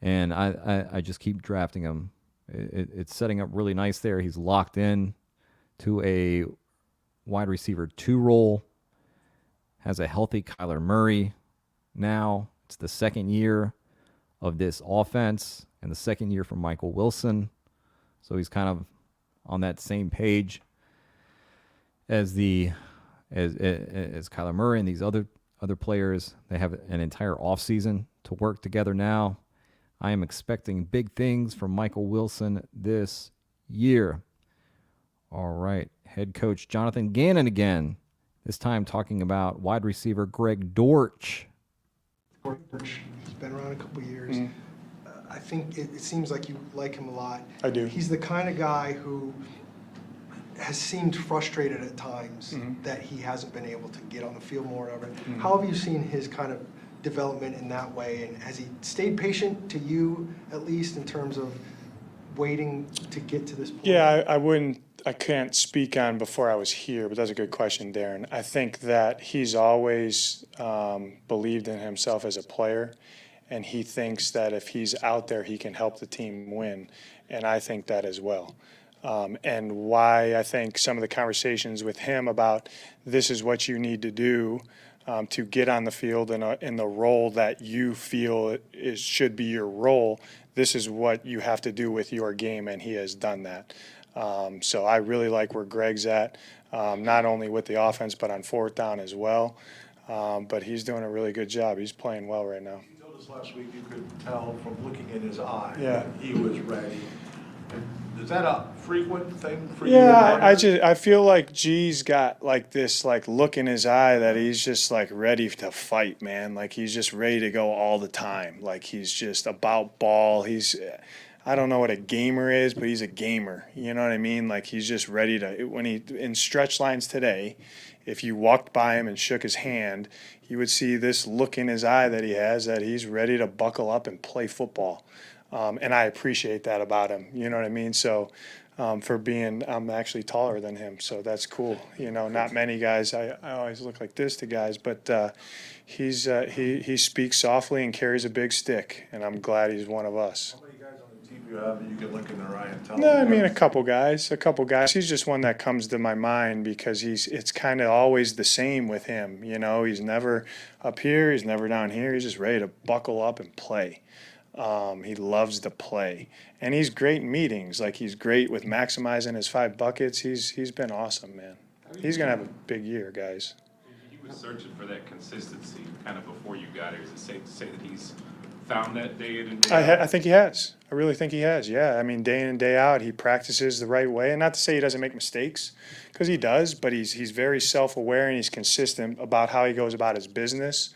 And I just keep drafting him. It's setting up really nice there. He's locked in to a wide receiver 2 role. Has a healthy Kyler Murray now. It's the second year of this offense and the second year for Michael Wilson. So he's kind of on that same page as Kyler Murray and these other players. They have an entire offseason to work together now. I am expecting big things from Michael Wilson this year. All right, head coach Jonathan Gannon again, this time talking about wide receiver Greg Dortch. He's been around a couple of years. I think it seems like you like him a lot. I do. He's the kind of guy who has seemed frustrated at times that he hasn't been able to get on the field more of it. How have you seen his kind of development in that way, and has he stayed patient to you, at least in terms of waiting to get to this point? Yeah, I can't speak on before I was here, but that's a good question, Darren. I think that he's always believed in himself as a player, and he thinks that if he's out there, he can help the team win, and I think that as well. And why I think some of the conversations with him about this is what you need to do to get on the field in the role that you feel should be your role, this is what you have to do with your game, and he has done that. So I really like where Greg's at, not only with the offense, but on fourth down as well. But he's doing a really good job. He's playing well right now. You told us last week you could tell from looking in his eye Yeah. that he was ready. Is that a frequent thing for you? Yeah, I feel like G's got like this like look in his eye that he's just like ready to fight, man. Like he's just ready to go all the time. Like he's just about ball. I don't know what a gamer is, but he's a gamer. You know what I mean? Like he's just ready to, when he, in stretch lines today, if you walked by him and shook his hand, you would see this look in his eye that he has, that he's ready to buckle up and play football. And I appreciate that about him. You know what I mean? So for being, I'm actually taller than him, so that's cool. You know, not many guys, I always look like this to guys, but he speaks softly and carries a big stick, and I'm glad he's one of us. How many guys on the team you have that you can look in their eye and tell No, them? I mean a couple guys. He's just one that comes to my mind because it's kind of always the same with him. You know, he's never up here, he's never down here. He's just ready to buckle up and play. He loves to play, and he's great in meetings. Like he's great with maximizing his 5 buckets. He's been awesome, man. He's gonna have a big year, guys. He was searching for that consistency kind of before you got here. Is it safe to say that he's found that day in and day out? I think he has. I really think he has. Yeah, I mean, day in and day out, he practices the right way. And not to say he doesn't make mistakes, because he does. But he's very self-aware and he's consistent about how he goes about his business.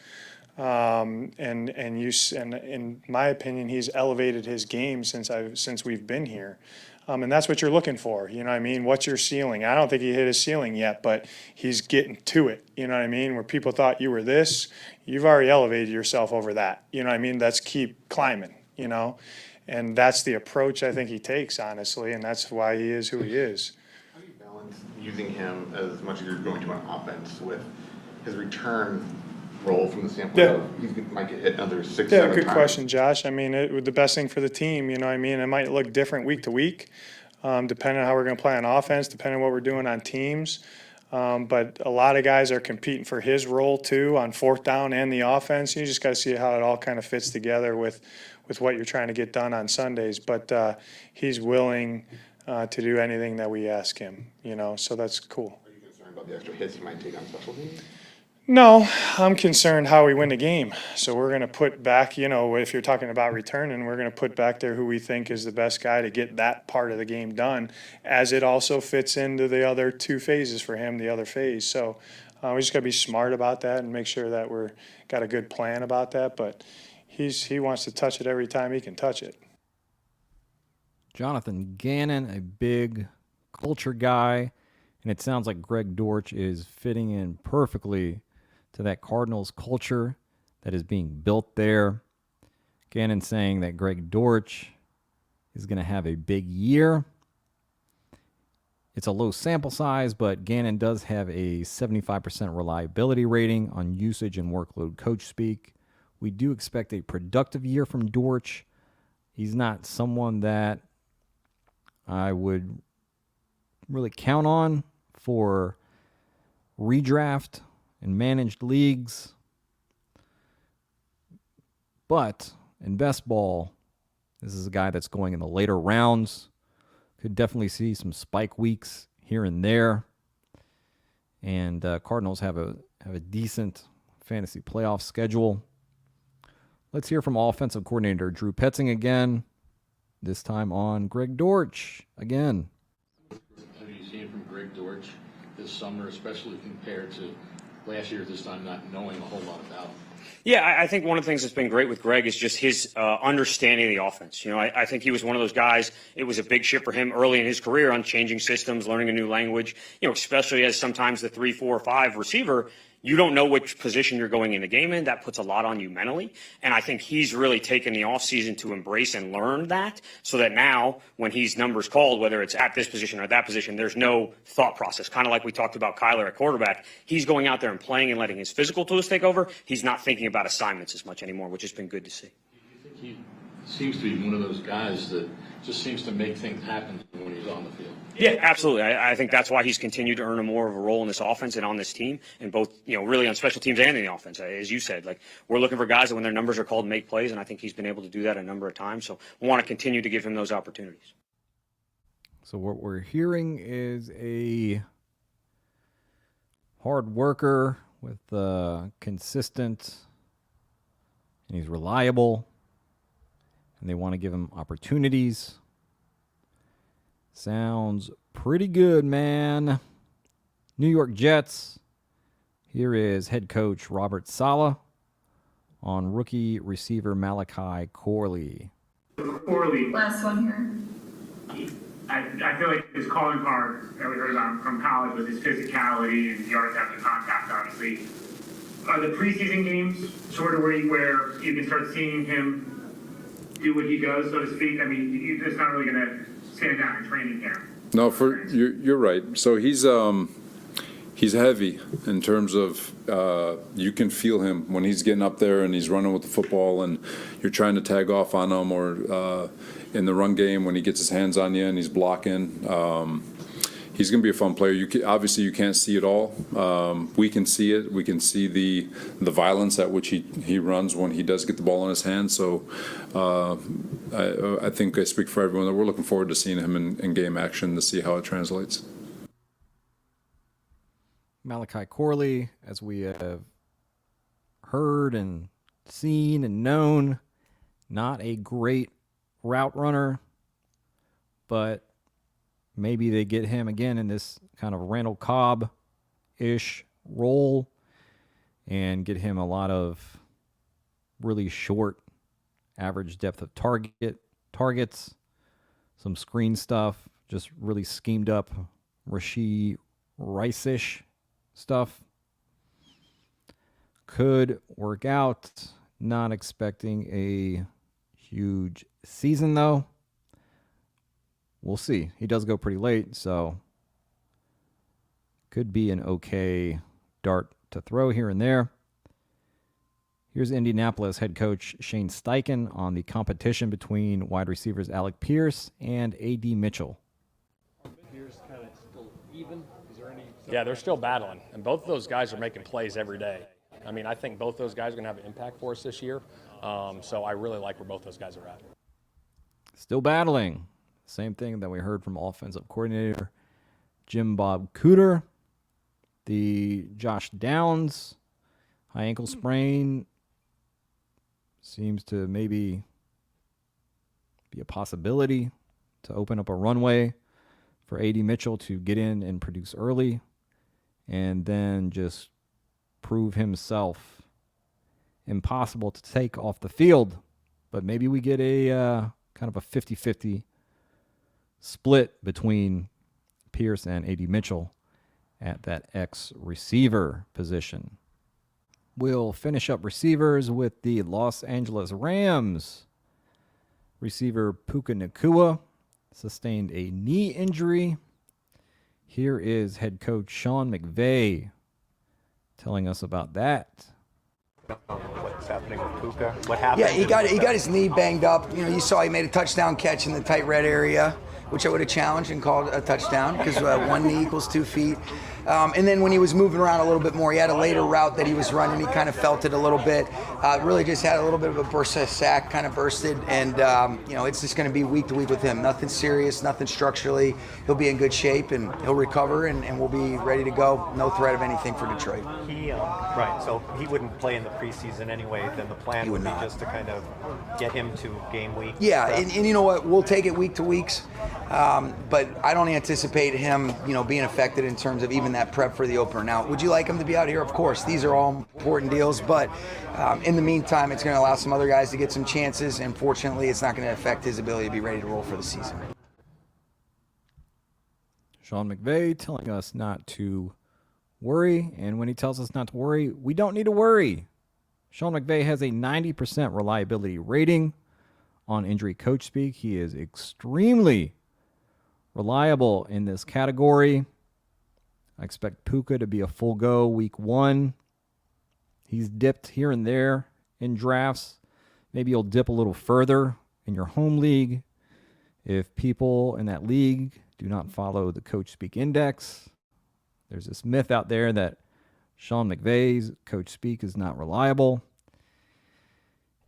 And in my opinion, he's elevated his game since we've been here. And that's what you're looking for. You know what I mean? What's your ceiling? I don't think he hit his ceiling yet, but he's getting to it. You know what I mean? Where people thought you were this, you've already elevated yourself over that. You know what I mean? Let's keep climbing, you know? And that's the approach I think he takes, honestly, and that's why he is who he is. How do you balance using him as much as you're going to an offense with his return role from the standpoint of he might get hit another 6, 7 times? Good question, Josh. I mean, the best thing for the team, you know what I mean? It might look different week to week, depending on how we're going to play on offense, depending on what we're doing on teams. But a lot of guys are competing for his role, too, on fourth down and the offense. You just got to see how it all kind of fits together with what you're trying to get done on Sundays. But he's willing to do anything that we ask him, you know, so that's cool. Are you concerned about the extra hits he might take on special teams? No, I'm concerned how we win the game. So we're going to put back, you know, if you're talking about returning, we're going to put back there who we think is the best guy to get that part of the game done, as it also fits into the other 2 phases for him, the other phase. So we just got to be smart about that and make sure that we're got a good plan about that. But he wants to touch it every time he can touch it. Jonathan Gannon, a big culture guy, and it sounds like Greg Dortch is fitting in perfectly to that Cardinals culture that is being built there. Gannon saying that Greg Dortch is going to have a big year. It's a low sample size, but Gannon does have a 75% reliability rating on usage and workload Coachspeak. We do expect a productive year from Dortch. He's not someone that I would really count on for redraft and managed leagues. But in best ball, this is a guy that's going in the later rounds. Could definitely see some spike weeks here and there. And Cardinals have a decent fantasy playoff schedule. Let's hear from offensive coordinator Drew Petzing again, this time on Greg Dortch again. What are you seeing from Greg Dortch this summer, especially compared to last year at this time, not knowing a whole lot about him? Yeah, I think one of the things that's been great with Greg is just his understanding of the offense. You know, I think he was one of those guys, it was a big shift for him early in his career on changing systems, learning a new language, you know, especially as sometimes the 3, 4, 5 receiver, you don't know which position you're going in the game in. That puts a lot on you mentally. And I think he's really taken the offseason to embrace and learn that, so that now when he's numbers called, whether it's at this position or that position, there's no thought process. Kind of like we talked about Kyler at quarterback. He's going out there and playing and letting his physical tools take over. He's not thinking about assignments as much anymore, which has been good to see. He seems to be one of those guys that just seems to make things happen when he's on the field. Yeah, absolutely. I think that's why he's continued to earn more of a role in this offense and on this team, and both, you know, really on special teams and in the offense. As you said, like, we're looking for guys that when their numbers are called make plays, and I think he's been able to do that a number of times. So we want to continue to give him those opportunities. So what we're hearing is a hard worker with consistent, and he's reliable, and they want to give him opportunities. Sounds pretty good, man. New York Jets. Here is head coach Robert Saleh on rookie receiver Malachi Corley. Corley. Last one here. I feel like his calling card that we heard about from college was his physicality and yards after contact, obviously. Are the preseason games sort of where you can start seeing him do what he does, so to speak? I mean, it's not really going to stand down in training camp. No, you're right. So he's heavy in terms of you can feel him when he's getting up there and he's running with the football and you're trying to tag off on him, or in the run game when he gets his hands on you and he's blocking. He's going to be a fun player. Obviously you can't see it all. We can see it. We can see the violence at which he runs when he does get the ball in his hands. So I think I speak for everyone that we're looking forward to seeing him in game action to see how it translates. Malachi Corley, as we have heard and seen and known, not a great route runner, but maybe they get him again in this kind of Randall Cobb-ish role and get him a lot of really short average depth of targets, some screen stuff, just really schemed up Rashee Rice-ish stuff. Could work out. Not expecting a huge season, though. We'll see. He does go pretty late, so could be an okay dart to throw here and there. Here's Indianapolis head coach Shane Steichen on the competition between wide receivers Alec Pierce and A.D. Mitchell. Pierce kind of still even? Is there any? Yeah, they're still battling, and both of those guys are making plays every day. I mean, I think both those guys are going to have an impact for us this year, so I really like where both those guys are at. Still battling. Same thing that we heard from offensive coordinator Jim Bob Cooter. The Josh Downs high ankle sprain seems to maybe be a possibility to open up a runway for A.D. Mitchell to get in and produce early and then just prove himself impossible to take off the field. But maybe we get a kind of a 50-50 split between Pierce and A.D. Mitchell at that X receiver position. We'll finish up receivers with the Los Angeles Rams. Receiver Puka Nacua sustained a knee injury. Here is head coach Sean McVay telling us about that. What's happening with Puka? What happened? Yeah, he got his knee banged up. You know, you saw he made a touchdown catch in the tight red area, which I would have challenged and called a touchdown because 1 knee equals 2 feet. And then when he was moving around a little bit more, he had a later route that he was running. He kind of felt it a little bit. Really just had a little bit of a burst, a sack, kind of bursted. And, you know, it's just going to be week to week with him. Nothing serious, nothing structurally. He'll be in good shape and he'll recover and we'll be ready to go. No threat of anything for Detroit. Right, so he wouldn't play in the preseason anyway. Then the plan would be just to kind of get him to game week. Yeah, and you know what? We'll take it week to weeks. But I don't anticipate him, you know, being affected in terms of even that prep for the opener. Now, would you like him to be out here? Of course, these are all important deals, but in the meantime, it's going to allow some other guys to get some chances, and fortunately, it's not going to affect his ability to be ready to roll for the season. Sean McVay telling us not to worry, and when he tells us not to worry, we don't need to worry. Sean McVay has a 90% reliability rating on Injury Coachspeak. He is extremely reliable in this category. I expect Puka to be a full go week 1. He's dipped here and there in drafts. Maybe he'll dip a little further in your home league if people in that league do not follow the Coachspeak index. There's this myth out there that Sean McVay's Coachspeak is not reliable.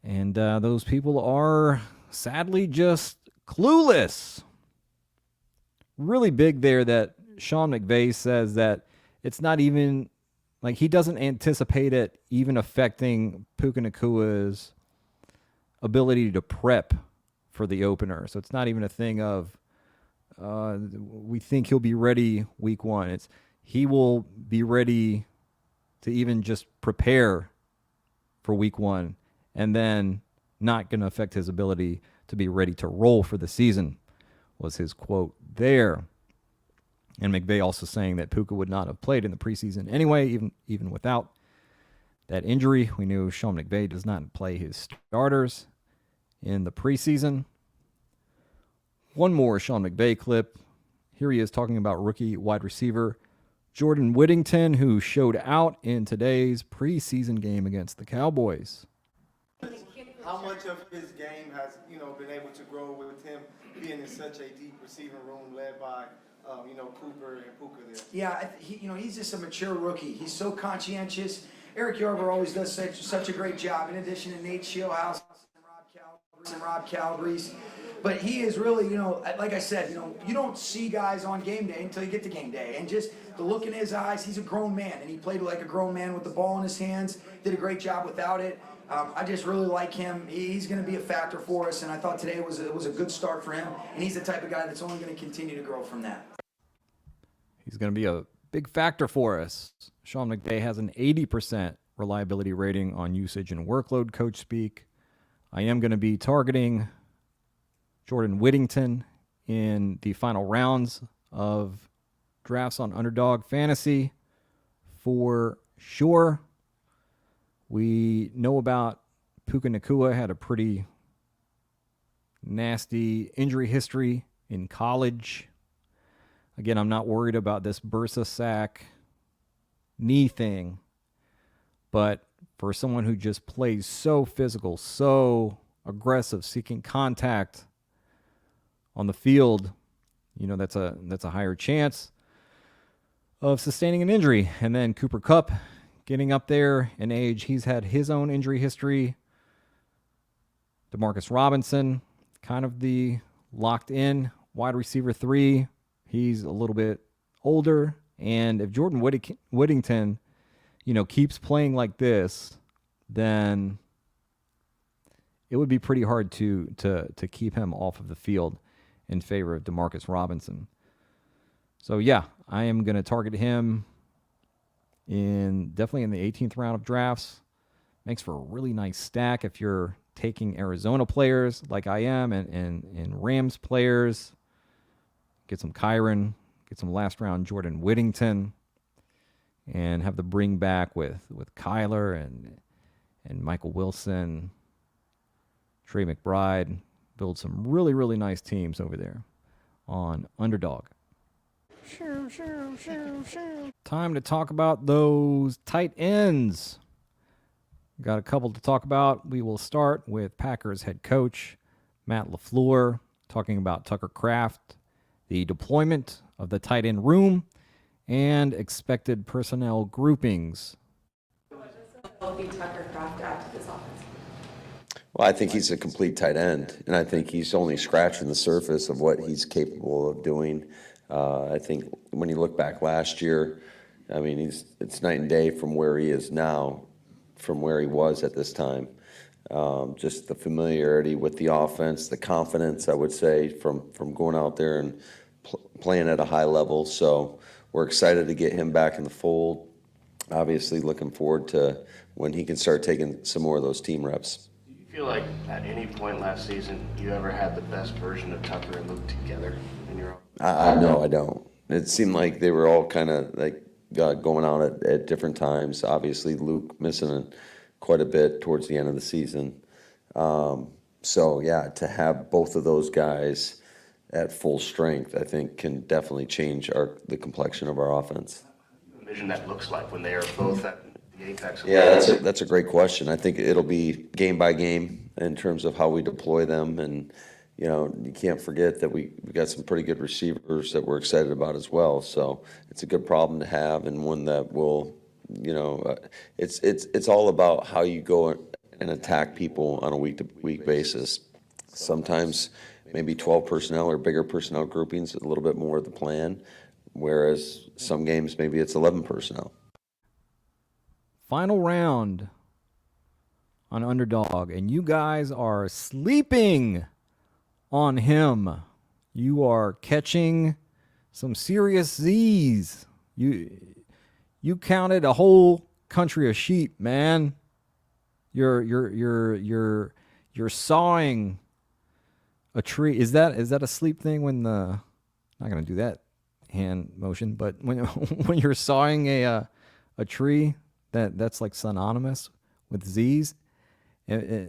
And those people are sadly just clueless. Really big there that Sean McVay says that it's not even, like, he doesn't anticipate it even affecting Puka Nacua's ability to prep for the opener. So it's not even a thing of we think he'll be ready week 1. It's he will be ready to even just prepare for week 1, and then not going to affect his ability to be ready to roll for the season, was his quote there. And McVay also saying that Puka would not have played in the preseason anyway, even without that injury. We knew Sean McVay does not play his starters in the preseason. One more Sean McVay clip. Here he is talking about rookie wide receiver Jordan Whittington, who showed out in today's preseason game against the Cowboys. How much of his game has, been able to grow with him being in such a deep receiving room led by, Cooper and Puka there? Yeah, he's just a mature rookie. He's so conscientious. Eric Yarber always does such a great job, in addition to Nate Shieldhouse and Rob Calabrese. But he is really, like I said, you don't see guys on game day until you get to game day. And just the look in his eyes, he's a grown man. And he played like a grown man with the ball in his hands, did a great job without it. I just really like him. He's going to be a factor for us. And I thought today was a good start for him. And he's the type of guy that's only going to continue to grow from that. He's going to be a big factor for us. Sean McVay has an 80% reliability rating on usage and workload Coachspeak. I am going to be targeting Jordan Whittington in the final rounds of drafts on Underdog Fantasy for sure. We know about Puka Nacua had a pretty nasty injury history in college. Again, I'm not worried about this bursa sac knee thing, but for someone who just plays so physical, so aggressive, seeking contact on the field, that's a higher chance of sustaining an injury. And then Cooper Kupp getting up there in age, he's had his own injury history. Demarcus Robinson, kind of the locked in wide receiver 3. He's a little bit older. And if Jordan Whittington, keeps playing like this, then it would be pretty hard to keep him off of the field in favor of Demarcus Robinson. So yeah, I am going to target him definitely in the 18th round of drafts. Makes for a really nice stack if you're taking Arizona players like I am, and Rams players. Get some Kyron, get some last round Jordan Whittington, and have the bring back with Kyler and Michael Wilson, Trey McBride. Build some really, really nice teams over there on Underdog. Time to talk about those tight ends. Got a couple to talk about. We will start with Packers head coach Matt LaFleur talking about Tucker Kraft, the deployment of the tight end room, and expected personnel groupings. Will be Tucker Kraft add to this offense? Well, I think he's a complete tight end, and I think he's only scratching the surface of what he's capable of doing. I think when you look back last year, I mean, it's night and day from where he is now, from where he was at this time. Just the familiarity with the offense, the confidence, I would say, from going out there and playing at a high level. So we're excited to get him back in the fold. Obviously, looking forward to when he can start taking some more of those team reps. Do you feel like at any point last season you ever had the best version of Tucker and Luke together in your own? No, I don't. It seemed like they were all kind of like going out at different times. Obviously, Luke missing quite a bit towards the end of the season. So, yeah, to have both of those guys at full strength, I think can definitely change the complexion of our offense. Envision that looks like when they are both at the apex of Yeah, that's a great question. I think it'll be game by game in terms of how we deploy them. And, you know, you can't forget that we got some pretty good receivers that we're excited about as well. So it's a good problem to have, and one that will, you know, it's all about how you go and attack people on a week-to-week basis. Sometimes maybe 12 personnel or bigger personnel groupings, a little bit more of the plan, whereas some games maybe it's 11 personnel. Final round on Underdog, and you guys are sleeping on him. You are catching some serious Z's. You counted a whole country of sheep, man. You're sawing a tree. Is that a sleep thing when the not gonna do that hand motion, but when you're sawing a tree, that's like synonymous with Z's. Is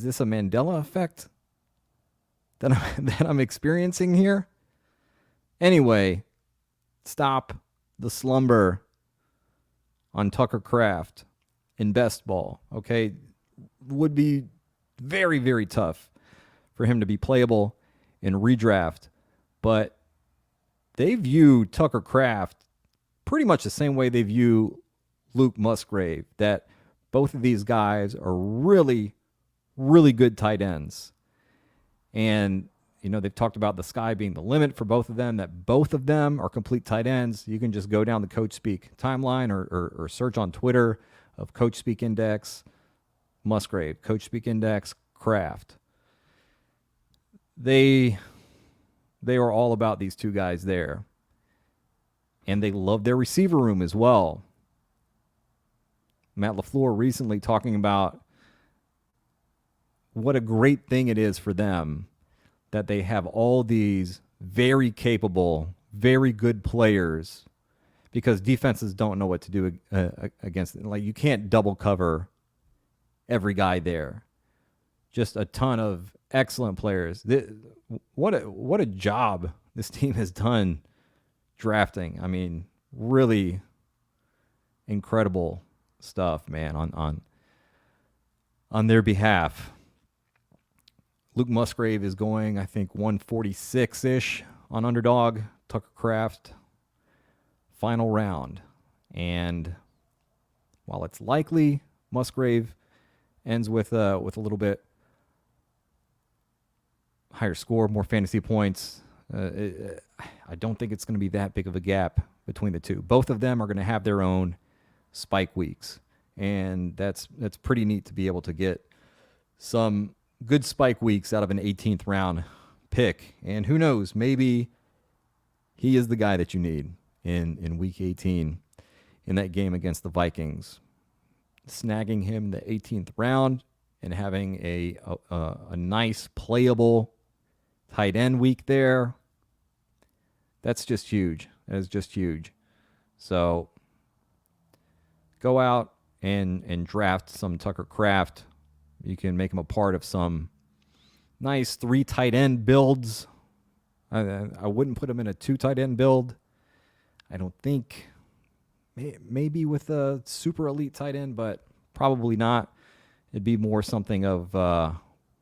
this a Mandela effect that I'm experiencing here? Anyway, stop the slumber on Tucker Kraft in best ball. Okay, would be very, very tough for him to be playable in redraft, but they view Tucker Kraft pretty much the same way they view Luke Musgrave, that both of these guys are really, really good tight ends. And, you know, they've talked about the sky being the limit for both of them, that both of them are complete tight ends. You can just go down the Coachspeak timeline or search on Twitter of Coachspeak Index, Musgrave, Coachspeak Index, Kraft. They are all about these two guys there. And they love their receiver room as well. Matt LaFleur recently talking about what a great thing it is for them that they have all these very capable, very good players, because defenses don't know what to do against it. Like, you can't double cover every guy there. Just a ton of excellent players. What a job this team has done drafting. I mean, really incredible stuff, man, on their behalf. Luke Musgrave is going, I think, 146-ish on Underdog. Tucker Kraft, final round. And while it's likely Musgrave ends with a little bit higher score, more fantasy points, I don't think it's going to be that big of a gap between the two. Both of them are going to have their own spike weeks, and that's pretty neat to be able to get some good spike weeks out of an 18th round pick. And who knows, maybe he is the guy that you need in week 18 in that game against the Vikings. Snagging him the 18th round and having a nice playable tight end week there, that's just huge. That is just huge. So go out and draft some Tucker Kraft. You can make him a part of some nice 3 tight end builds. I wouldn't put him in a 2 tight end build. I don't think. Maybe with a super elite tight end, but probably not. It'd be more something of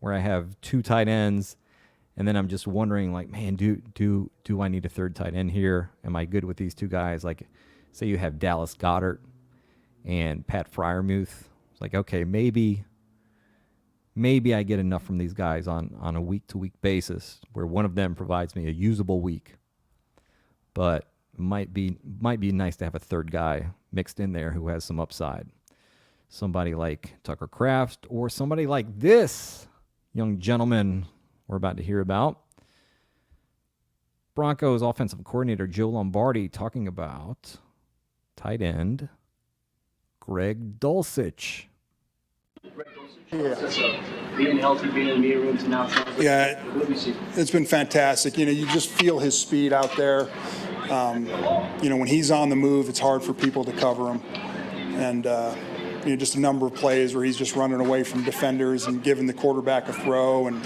where I have 2 tight ends, and then I'm just wondering, like, man, do I need a 3rd tight end here? Am I good with these 2 guys? Like, say you have Dallas Goedert and Pat Freiermuth. It's like, okay, maybe I get enough from these guys on a week-to-week basis where one of them provides me a usable week. But might be nice to have a 3rd guy mixed in there who has some upside. Somebody like Tucker Kraft, or somebody like this young gentleman we're about to hear about. Broncos offensive coordinator Joe Lombardi talking about tight end Greg Dulcich. Being healthy, being in the meeting rooms now. Yeah, it's been fantastic. You just feel his speed out there. When he's on the move, it's hard for people to cover him. And, just a number of plays where he's just running away from defenders and giving the quarterback a throw. And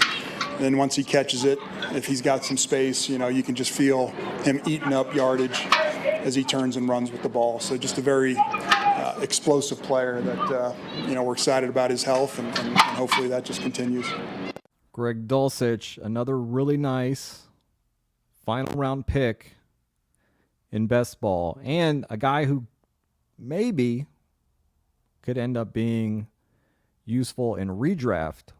then once he catches it, if he's got some space, you can just feel him eating up yardage as he turns and runs with the ball. So just a very explosive player that, we're excited about his health, and hopefully that just continues. Greg Dulcich, another really nice final round pick in best ball, and a guy who maybe could end up being useful in redraft.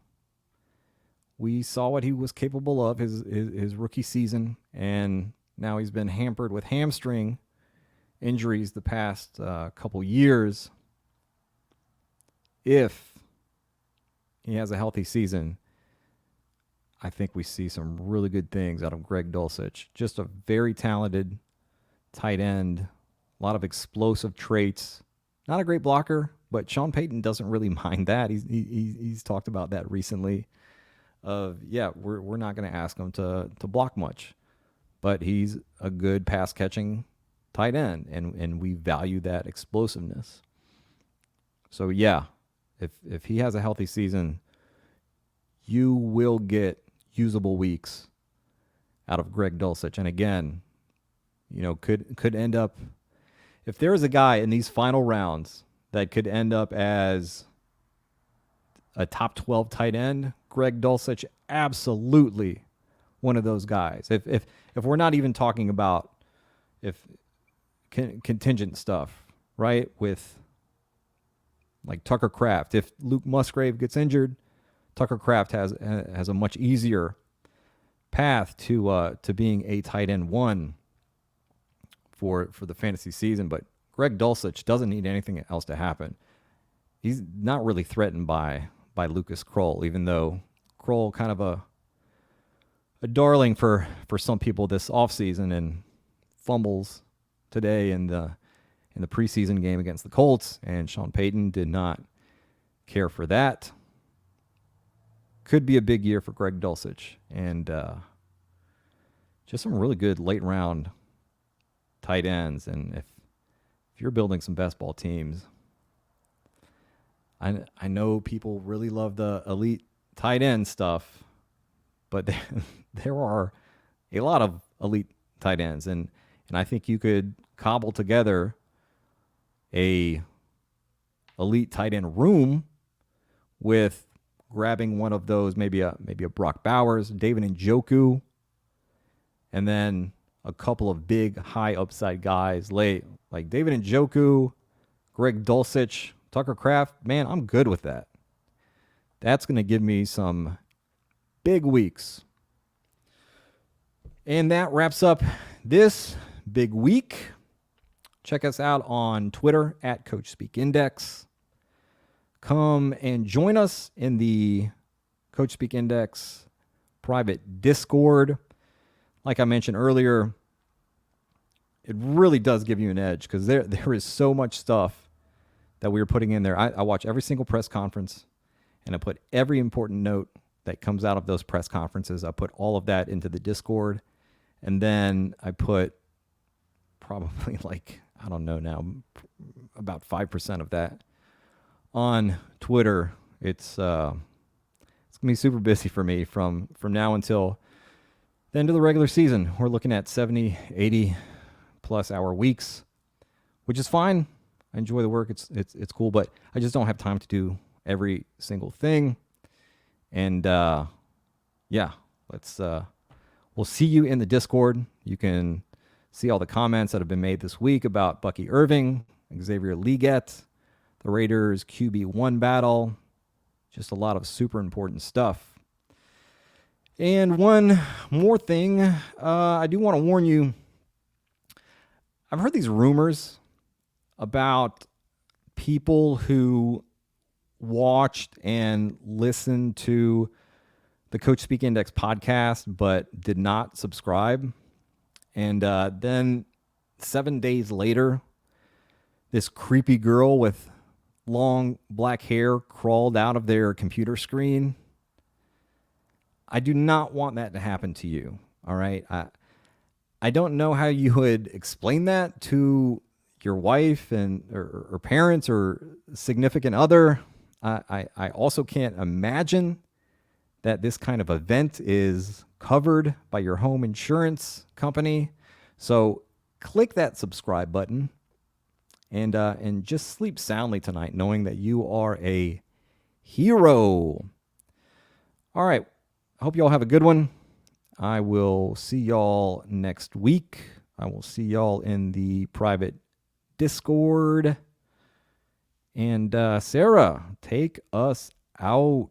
We saw what he was capable of his rookie season, and now he's been hampered with hamstring injuries the past couple years. If he has a healthy season, I think we see some really good things out of Greg Dulcich. Just a very talented tight end, a lot of explosive traits. Not a great blocker, but Sean Payton doesn't really mind that. He's talked about that recently. We're not going to ask him to block much, but he's a good pass catching tight end, and we value that explosiveness. So if he has a healthy season, you will get usable weeks out of Greg Dulcich. And again, could end up, if there is a guy in these final rounds that could end up as a top 12 tight end, Greg Dulcich, absolutely one of those guys. If we're not even talking about contingent stuff, right? With like Tucker Kraft, if Luke Musgrave gets injured, Tucker Kraft has a much easier path to being a tight end one for the fantasy season. But Greg Dulcich doesn't need anything else to happen. He's not really threatened by Lucas Kroll, even though Kroll kind of a darling for some people this offseason and fumbles today in the preseason game against the Colts, and Sean Payton did not care for that. Could be a big year for Greg Dulcich, and just some really good late round tight ends. And if you're building some best ball teams, I know people really love the elite tight end stuff, but there are a lot of elite tight ends, and I think you could cobble together a elite tight end room with grabbing one of those, maybe a Brock Bowers, David Njoku, and then a couple of big high upside guys late, like David Njoku, Greg Dulcich, Tucker Kraft. Man, I'm good with that. That's going to give me some big weeks. And that wraps up this big week. Check us out on Twitter at Coachspeak Index. Come and join us in the Coachspeak Index private Discord. Like I mentioned earlier, it really does give you an edge because there is so much stuff that we are putting in there. I watch every single press conference, and I put every important note that comes out of those press conferences. I put all of that into the Discord, and then I put probably I don't know now, about 5% of that on Twitter. It's gonna be super busy for me from now until the end of the regular season. We're looking at 70, 80 plus hour weeks, which is fine. I enjoy the work. It's cool, but I just don't have time to do every single thing. And we'll see you in the Discord. You can see all the comments that have been made this week about Bucky Irving, Xavier Legette, the Raiders QB1 battle, just a lot of super important stuff. And one more thing, I do want to warn you. I've heard these rumors about people who watched and listened to the Coachspeak Index podcast but did not subscribe. And then 7 days later, this creepy girl with long black hair crawled out of their computer screen. I do not want that to happen to you. All right. I don't know how you would explain that to your wife and or parents or significant other. I also can't imagine that this kind of event is covered by your home insurance company. So click that subscribe button and just sleep soundly tonight, knowing that you are a hero. All right. I hope you all have a good one. I will see y'all next week. I will see y'all in the private Discord. And Sarah, take us out.